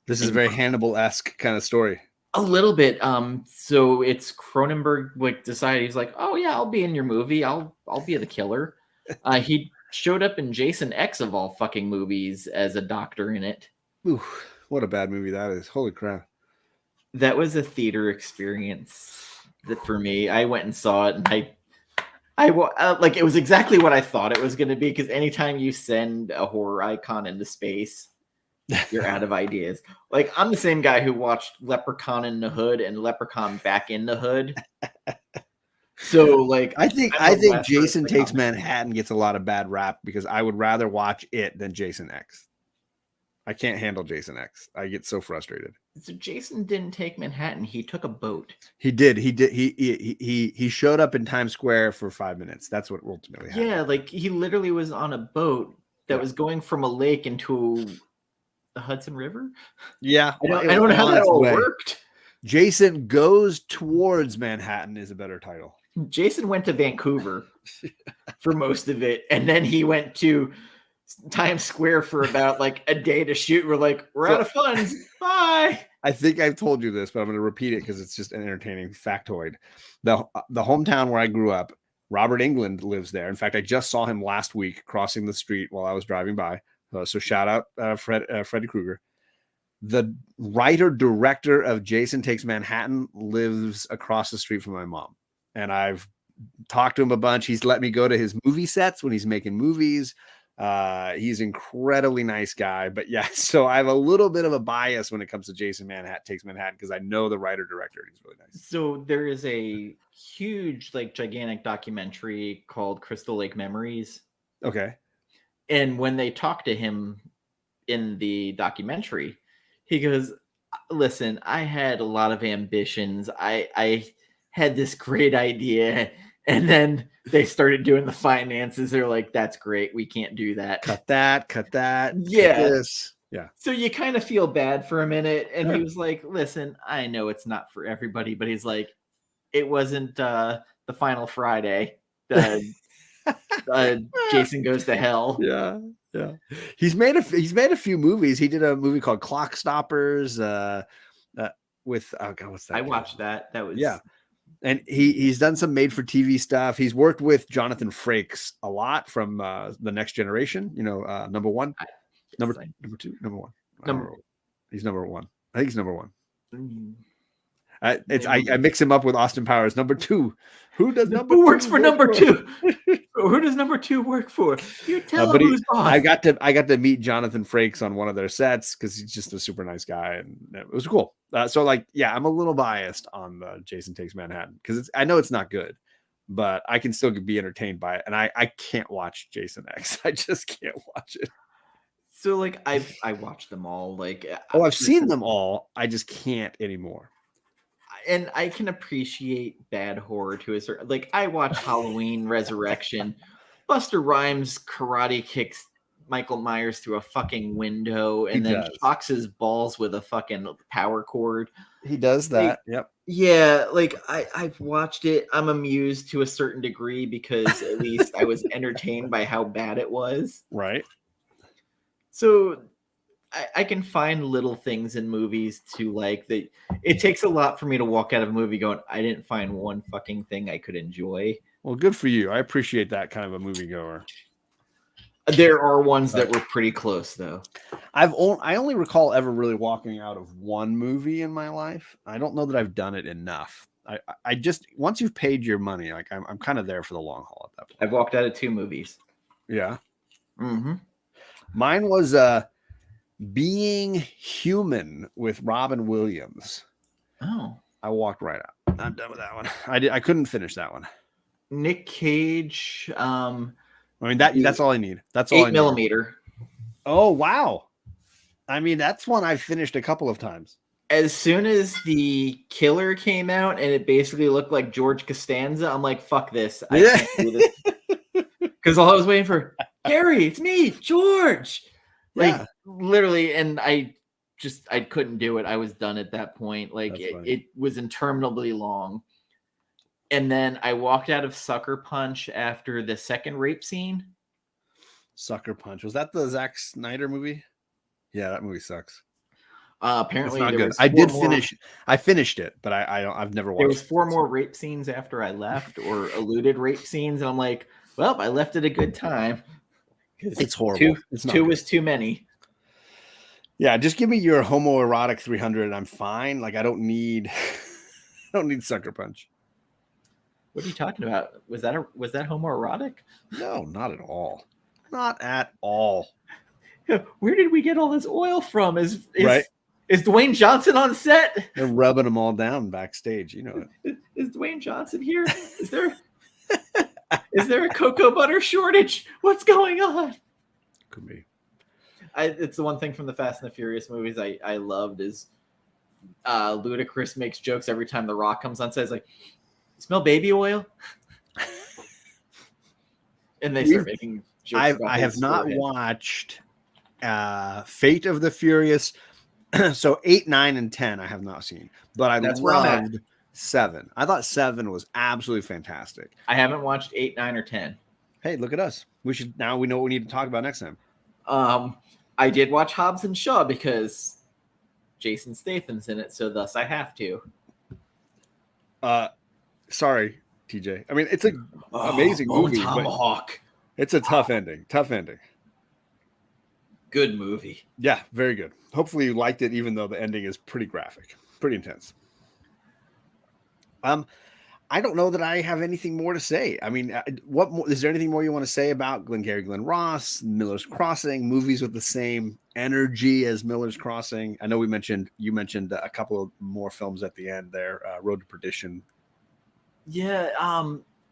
This is a very Hannibal-esque kind of story. A little bit. So it's Cronenberg decided, he's like, oh yeah, I'll be in your movie. I'll be the killer. He showed up in Jason X of all fucking movies as a doctor in it. Ooh, what a bad movie that is. Holy crap. That was a theater experience that for me. I went and saw it, and it was exactly what I thought it was going to be, because anytime you send a horror icon into space, you're out of ideas. Like, I'm the same guy who watched Leprechaun in the Hood and Leprechaun Back in the Hood. So, I think Jason Takes Manhattan gets a lot of bad rap because I would rather watch it than Jason X. I can't handle Jason X. I get so frustrated. So Jason didn't take Manhattan. He took a boat. He did. He showed up in Times Square for 5 minutes. That's what ultimately happened. Yeah, he literally was on a boat that was going from a lake into the Hudson River. Yeah. I don't know how that all worked. Jason Goes Towards Manhattan is a better title. Jason went to Vancouver for most of it, and then he went to Times Square for about like a day to shoot. We're like, we're out of funds. Bye. I think I've told you this, but I'm going to repeat it because it's just an entertaining factoid. The hometown where I grew up, Robert Englund lives there. In fact, I just saw him last week crossing the street while I was driving by. So shout out Freddy Krueger. The writer-director of Jason Takes Manhattan lives across the street from my mom. And I've talked to him a bunch. He's let me go to his movie sets when he's making movies. He's an incredibly nice guy. But yeah, so I have a little bit of a bias when it comes to Jason Takes Manhattan because I know the writer-director. He's really nice. So there is a huge, like, gigantic documentary called Crystal Lake Memories. Okay. And when they talk to him in the documentary, he goes, listen, I had a lot of ambitions. I had this great idea. And then they started doing the finances. They're like, that's great. We can't do that. Cut that. Yeah. Cut this. Yeah. So you kind of feel bad for a minute. And he was like, listen, I know it's not for everybody, but he's like, it wasn't the final Friday. Jason Goes to Hell. Yeah. He's made a few movies. He did a movie called Clock Stoppers with what's that? I watched that. That was and he's done some made for TV stuff. He's worked with Jonathan Frakes a lot from The Next Generation. Number one, number two, number one. He's number one. I think he's number one. I mix him up with Austin Powers. Number two. Who works for number two? Who does number two work for? You tell him who's boss. I got to meet Jonathan Frakes on one of their sets because he's just a super nice guy, and it was cool. So I'm a little biased on the Jason Takes Manhattan because I know it's not good, but I can still be entertained by it, and I can't watch Jason X. I just can't watch it. So I watched them all. I've seen them all. I just can't anymore. And I can appreciate bad horror to a certain. I watched Halloween Resurrection. Buster Rhymes karate kicks Michael Myers through a fucking window and then shocks his balls with a fucking power cord. He does that. Yep. Yeah, I've watched it. I'm amused to a certain degree because at least I was entertained by how bad it was. Right. So I can find little things in movies to like that. It takes a lot for me to walk out of a movie going, I didn't find one fucking thing I could enjoy. Well, good for you. I appreciate that kind of a moviegoer. There are ones that were pretty close, though. I only recall ever really walking out of one movie in my life. I don't know that I've done it enough. I just once you've paid your money, I'm kind of there for the long haul at that point. I've walked out of 2 movies. Yeah. Mm-hmm. Mine was Being Human with Robin Williams. Oh. I walked right out. I'm done with that one. I couldn't finish that one. Nick Cage. That's all I need. That's all 8mm. Oh, wow. That's one I've finished a couple of times. As soon as the killer came out and it basically looked like George Costanza, I'm like, fuck this. I can't do this. Because all I was waiting for, Harry, it's me, George. Literally, and I couldn't do it. I was done at that point. It was interminably long. And then I walked out of Sucker Punch after the second rape scene. Sucker Punch. Was that the Zack Snyder movie? Yeah, that movie sucks. Apparently, it's not good. I finished it, but I've never watched it. There was 4 more rape scenes after I left, or alluded rape scenes, and I'm like, well, I left at a good time. It's horrible. 2 was too many. Yeah, just give me your homoerotic 300 and I'm fine. I don't need Sucker Punch. What are you talking about? Was that homoerotic? No, not at all. Not at all. Where did we get all this oil from? Is Dwayne Johnson on set? They're rubbing them all down backstage. You know it. Is Dwayne Johnson here? Is there a cocoa butter shortage? What's going on? Could be. It's the one thing from the Fast and the Furious movies I loved is Ludacris makes jokes every time The Rock comes on set. It's like, you smell baby oil? And they start making jokes. I have not watched Fate of the Furious So 8, 9, and 10 I have not seen, but I That's where I'm at. loved 7. I thought 7 was absolutely fantastic. I haven't watched 8, 9, or 10. Hey, look at us. We know what we need to talk about next time. I did watch Hobbs and Shaw because Jason Statham's in it, so thus I have to. Sorry, TJ. I mean, it's an amazing movie, Tomahawk. But it's a tough ending. Tough ending. Good movie. Yeah, very good. Hopefully you liked it, even though the ending is pretty graphic, pretty intense. I don't know that I have anything more to say. I mean, what more, is there anything more you want to say about Glengarry Glen Ross, Miller's Crossing, movies with the same energy as Miller's Crossing? I know you mentioned a couple of more films at the end there, Road to Perdition. Yeah,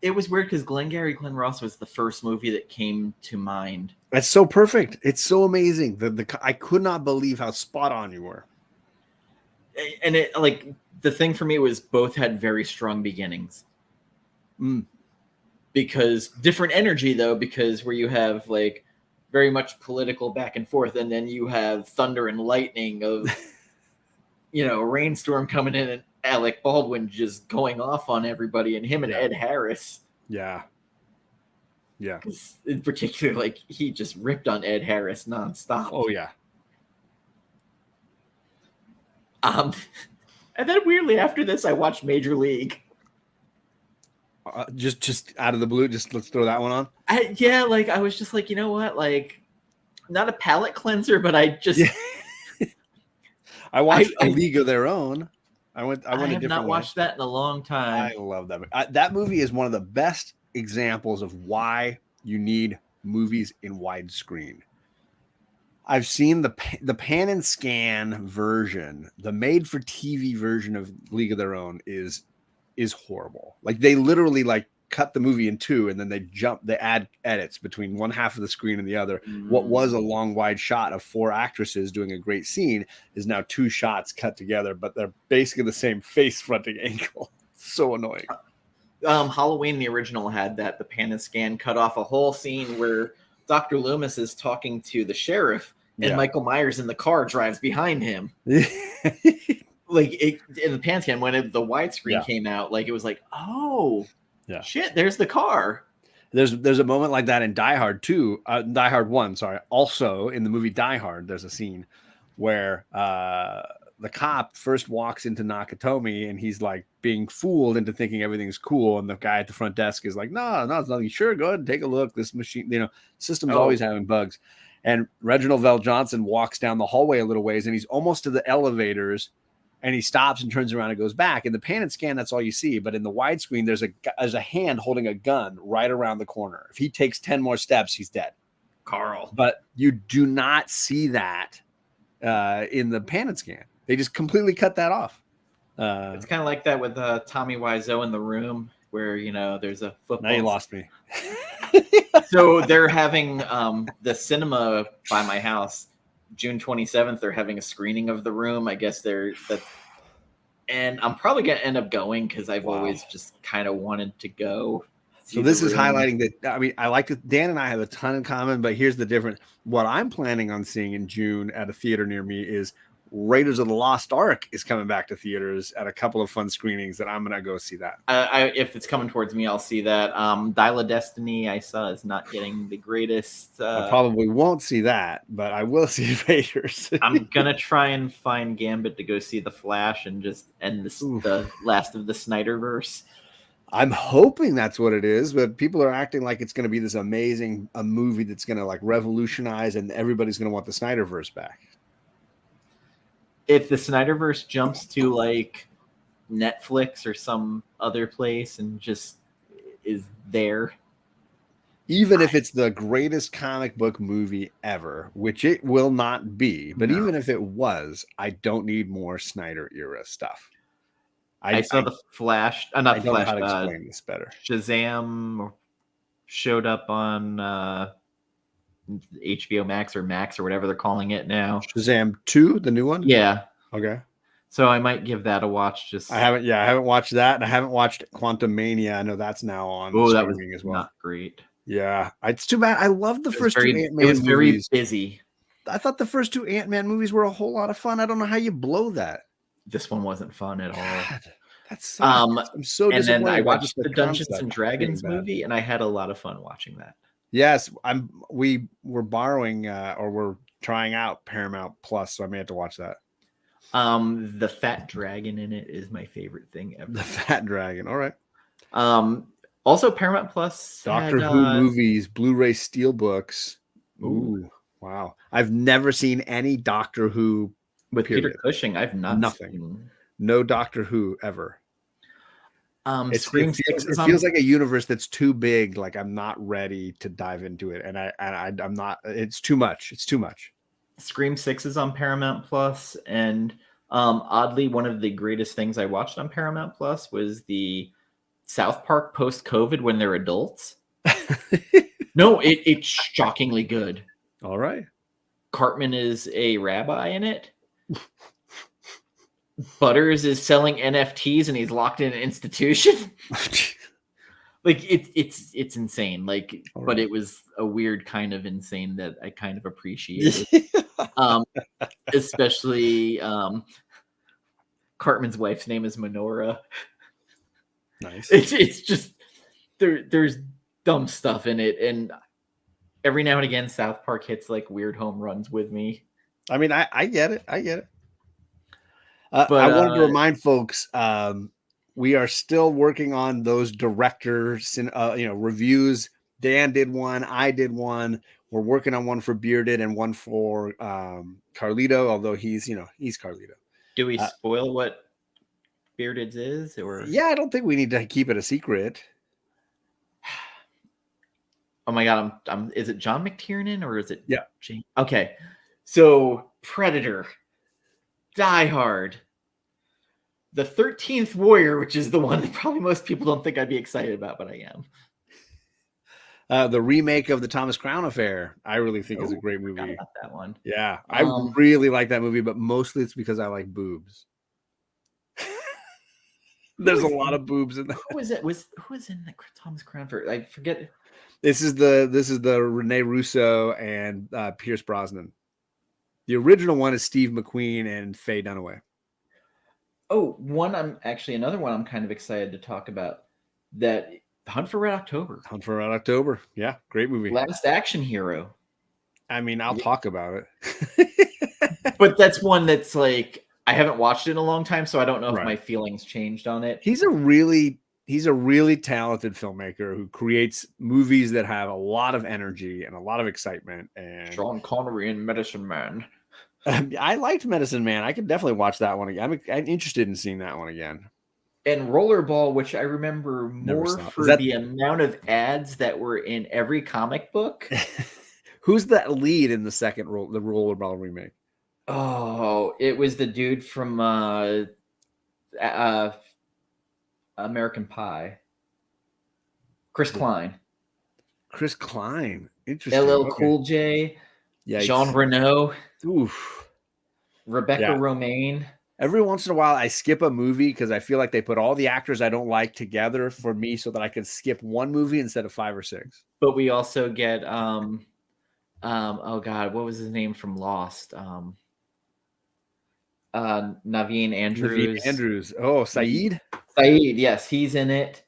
it was weird because Glengarry Glen Ross was the first movie that came to mind. That's so perfect. It's so amazing. I could not believe how spot on you were. And it, like, the thing for me was both had very strong beginnings. Because different energy, though, because where you have like very much political back and forth, and then you have thunder and lightning of a rainstorm coming in, and Alec Baldwin just going off on everybody, and him and Ed Harris. Yeah. In particular, like, he just ripped on Ed Harris nonstop. Oh yeah. And then weirdly after this, I watched Major League. Just out of the blue, just let's throw that one on. I was just like, you know what, like, not a palate cleanser, but I just I watched A League of Their Own. I have not watched that in a long time. I love that. That movie is one of the best examples of why you need movies in widescreen. I've seen the pan and scan version. The made-for-TV version of League of Their Own is horrible. Like, they literally like cut the movie in two, and then they add edits between one half of the screen and the other. What was a long wide shot of 4 actresses doing a great scene is now 2 shots cut together, but they're basically the same face fronting angle. So annoying. Halloween, the original, had that. The pan and scan cut off a whole scene where Dr. Loomis is talking to the sheriff, and Michael Myers in the car drives behind him. Like, in the pan scan, when the widescreen came out, like, it was like, oh, shit, there's the car. There's a moment like that in Die Hard 2, Die Hard 1, sorry. Also, in the movie Die Hard, there's a scene where the cop first walks into Nakatomi, and he's like being fooled into thinking everything's cool, and the guy at the front desk is like, no, it's nothing. Sure, go ahead and take a look. This machine, system's always having bugs. And Reginald Vell Johnson walks down the hallway a little ways, and he's almost to the elevators, and he stops and turns around and goes back. In the pan and scan, that's all you see. But in the widescreen, there's a hand holding a gun right around the corner. If he takes 10 more steps, he's dead. Carl. But you do not see that in the pan and scan. They just completely cut that off. It's kind of like that with Tommy Wiseau in The Room, where, there's a football. Now you lost me. So they're having the cinema by my house, June 27th. They're having a screening of The Room. I guess and I'm probably going to end up going because I've always just kind of wanted to go. So this is highlighting that. I mean, I like it. Dan and I have a ton in common, but here's the difference. What I'm planning on seeing in June at a theater near me is Raiders of the Lost Ark is coming back to theaters at a couple of fun screenings, that I'm going to go see that. If it's coming towards me, I'll see that. Dial of Destiny, I saw, is not getting the greatest. I probably won't see that, but I will see Raiders. I'm going to try and find Gambit to go see The Flash and just end the last of the Snyderverse. I'm hoping that's what it is, but people are acting like it's going to be this amazing movie that's going to like revolutionize, and everybody's going to want the Snyderverse back. If the Snyderverse jumps to like Netflix or some other place and just is there, even if it's the greatest comic book movie ever, which it will not be, but even if it was, I don't need more Snyder era stuff. I saw The Flash. Not I The don't Flash. know how to explain this better. Shazam showed up on HBO Max or whatever they're calling it now. Shazam 2, the new one? Yeah. Okay. So I might give that a watch. I haven't watched that, and I haven't watched Quantum Mania. I know that's now on streaming as well. Not great. Yeah, it's too bad. I love the first two Ant-Man It was very movies. busy. thought the first 2 Ant-Man movies were a whole lot of fun. I don't know how you blow that. This one wasn't fun at all. God, that sucks. I'm so and then I disappointed by watched just the the Dungeons concept and being Dragons bad. movie, and I had a lot of fun watching that. Yes, we were borrowing or we're trying out Paramount Plus, so I may have to watch that. The fat dragon in it is my favorite thing ever. The fat dragon. All right. Also Paramount Plus Doctor Who movies, Blu-ray steelbooks. Ooh, wow. I've never seen any Doctor Who with Peter Cushing. I've not seen. No Doctor Who ever. It feels like a universe that's too big. Like I'm not ready to dive into it, and I'm not. It's too much. It's too much. Scream 6 is on Paramount Plus, and oddly, one of the greatest things I watched on Paramount Plus was the South Park post-COVID when they're adults. No, it's shockingly good. All right. Cartman is a rabbi in it. Butters is selling NFTs and he's locked in an institution. Like it's insane. Like, all right. But it was a weird kind of insane that I kind of appreciated. Especially Cartman's wife's name is Menorah. Nice. It's just there's dumb stuff in it, and every now and again South Park hits like weird home runs with me. I mean, I get it. But I wanted to remind folks, we are still working on those directors, reviews. Dan did one, I did one. We're working on one for Bearded and one for Carlito, although he's Carlito. Do we spoil what Bearded's is? Or yeah, I don't think we need to keep it a secret. Oh my God, is it John McTiernan or is it James? Okay, so Predator, Die Hard, The 13th Warrior, which is the one that probably most people don't think I'd be excited about, but I am. The remake of the Thomas Crown Affair, I really think is a great movie. I forgot about that one. Yeah, I really like that movie, but mostly it's because I like boobs. There's a lot of boobs in that. Who was it? Who was in the Thomas Crown Affair? I forget. This is the Rene Russo and Pierce Brosnan. The original one is Steve McQueen and Faye Dunaway. Oh, another one I'm kind of excited to talk about. That Hunt for Red October. Hunt for Red October. Yeah, great movie. Last Action Hero. I mean, I'll talk about it. But that's one that's like I haven't watched it in a long time, so I don't know if my feelings changed on it. He's a really talented filmmaker who creates movies that have a lot of energy and a lot of excitement. And Sean Connery and Medicine Man. I liked Medicine Man. I could definitely watch that one again. I'm interested in seeing that one again. And Rollerball, which I remember more for the amount of ads that were in every comic book. Who's that lead in the Rollerball remake? Oh, it was the dude from American Pie. Chris Klein. Chris Klein. Interesting. LL Cool J. Yeah. Jean Reno. Oof. Rebecca Romaine. Every once in a while, I skip a movie because I feel like they put all the actors I don't like together for me so that I can skip one movie instead of 5 or 6. But we also get, oh God, what was his name from Lost? Naveen Andrews. Oh, Saeed? Saeed, yes, he's in it.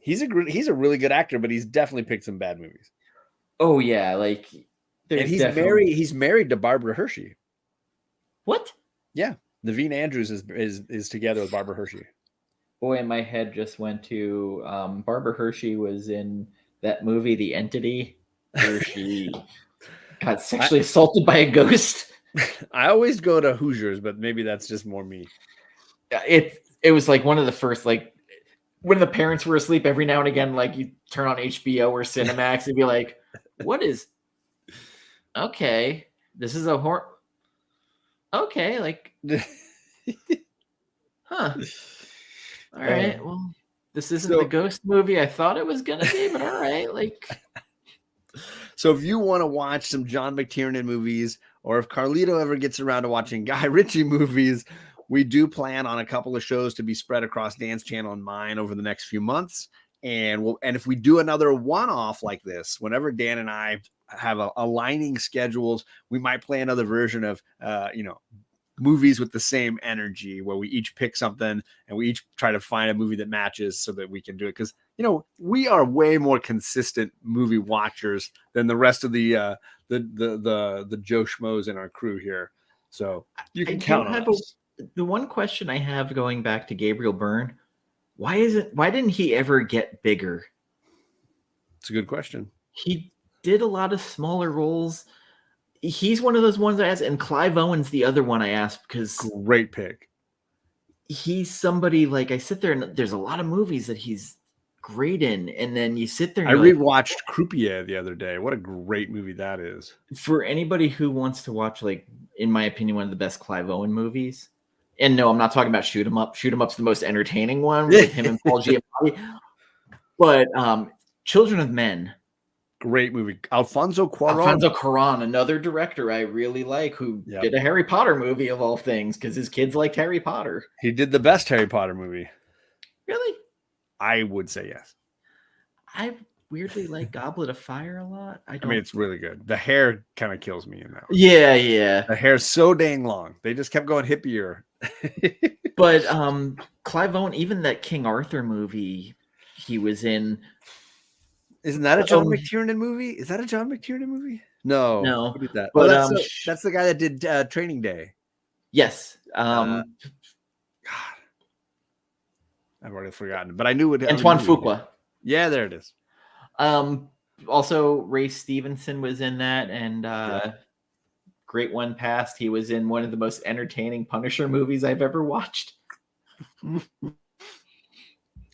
He's a really good actor, but he's definitely picked some bad movies. Oh yeah, like he's married to Barbara Hershey. What? Yeah, Naveen Andrews is together with Barbara Hershey. Boy, my head just went to Barbara Hershey was in that movie, The Entity, where she got sexually assaulted by a ghost. I always go to Hoosiers, but maybe that's just more me. It was like one of the first, like when the parents were asleep, every now and again, like you turn on HBO or Cinemax and be like, what is, okay, this is a horror. Okay, like, huh. All right, well, this isn't the ghost movie I thought it was going to be, but all right, like. So if you want to watch some John McTiernan movies, or if Carlito ever gets around to watching Guy Ritchie movies, we do plan on a couple of shows to be spread across Dan's channel and mine over the next few months. And if we do another one-off like this, whenever Dan and I have aligning schedules. We might play another version of movies with the same energy, where we each pick something and we each try to find a movie that matches so that we can do it. Because we are way more consistent movie watchers than the rest of the Joe Schmoes in our crew here. So you can count on us. The one question I have going back to Gabriel Byrne, why didn't he ever get bigger? It's a good question. He did a lot of smaller roles. He's one of those ones I asked, and Clive Owen's the other one I asked because great pick. He's somebody like I sit there and there's a lot of movies that he's great in, and then you sit there. And I rewatched Croupier the other day. What a great movie that is! For anybody who wants to watch, like, in my opinion, one of the best Clive Owen movies. And no, I'm not talking about Shoot 'Em Up. Shoot 'Em Up's the most entertaining one with him and Paul Giamatti. But Children of Men. Great movie. Alfonso Cuarón, another director I really like, who did a Harry Potter movie of all things because his kids liked Harry Potter. He did the best Harry Potter movie. Really? I would say yes. I weirdly like Goblet of Fire a lot. I mean, it's really good. The hair kind of kills me in that one. Yeah. The hair's so dang long. They just kept going hippier. But Clive Owen, even that King Arthur movie he was in. Isn't that a John McTiernan movie? Is that a John McTiernan movie? No. Who did that? But that's the guy that did Training Day. Yes. God, I've already forgotten, but I knew it. Antoine Fuqua. Yeah, there it is. Also, Ray Stevenson was in that, and great one past. He was in one of the most entertaining Punisher movies I've ever watched.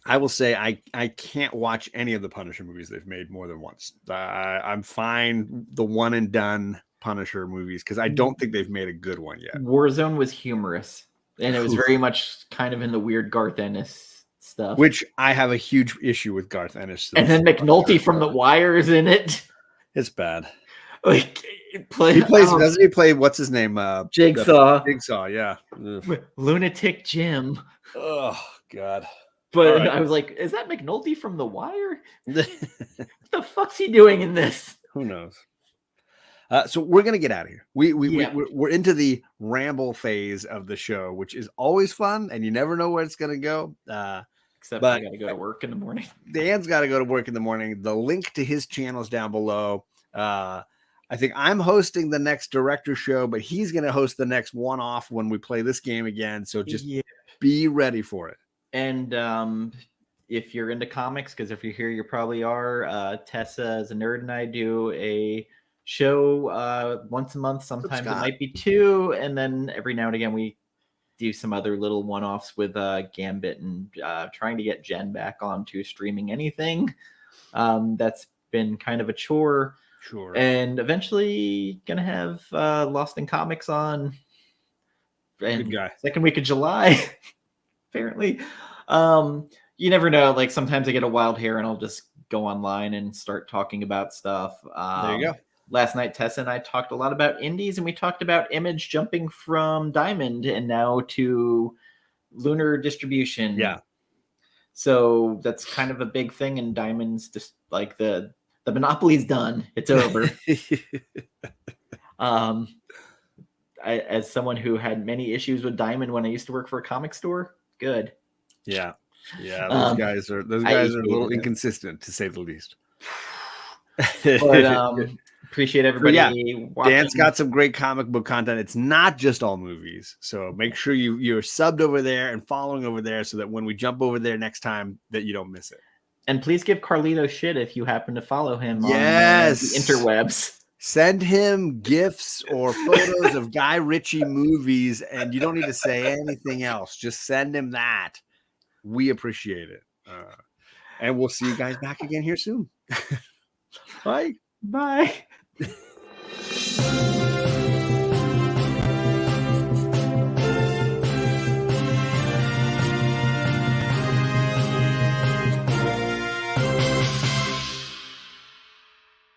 I will say I can't watch any of the Punisher movies they've made more than once. I'm fine the one and done Punisher movies because I don't think they've made a good one yet. Warzone was humorous, and it was very much kind of in the weird Garth Ennis stuff. Which I have a huge issue with Garth Ennis. And then McNulty from The Wire is in it. It's bad. Like doesn't he play what's his name? Jigsaw. Jigsaw, yeah. Lunatic Jim. Oh God. But right. I was like, is that McNulty from The Wire? What the fuck's he doing in this? Who knows? So we're gonna get out of here. We're into the ramble phase of the show, which is always fun, and you never know where it's gonna go. Except I gotta go to work in the morning. Dan's got to go to work in the morning. The link to his channel is down below. I think I'm hosting the next director show, but he's gonna host the next one-off when we play this game again. So just be ready for it. And if you're into comics, because if you're here, you probably are. Tessa is a nerd, and I do a show once a month. Sometimes it might be two, and then every now and again we do some other little one-offs with Gambit and trying to get Jen back onto streaming anything. That's been kind of a chore. Sure. And eventually gonna have Lost in Comics on. And good guy. Second week of July. Apparently, you never know. Like sometimes I get a wild hair and I'll just go online and start talking about stuff. There you go. Last night, Tessa and I talked a lot about indies, and we talked about Image jumping from Diamond and now to Lunar Distribution. Yeah. So that's kind of a big thing, and Diamond's just like the monopoly's done. It's over. As someone who had many issues with Diamond when I used to work for a comic store. Good. Yeah. Those guys are a little inconsistent, to say the least. But appreciate everybody watching. Dan's got some great comic book content. It's not just all movies, so make sure you're subbed over there and following over there, so that when we jump over there next time, that you don't miss it. And please give Carlito shit if you happen to follow him on the interwebs. Send him GIFs or photos of Guy Ritchie movies, and you don't need to say anything else. Just send him that. We appreciate it. And we'll see you guys back again here soon. Bye. Bye.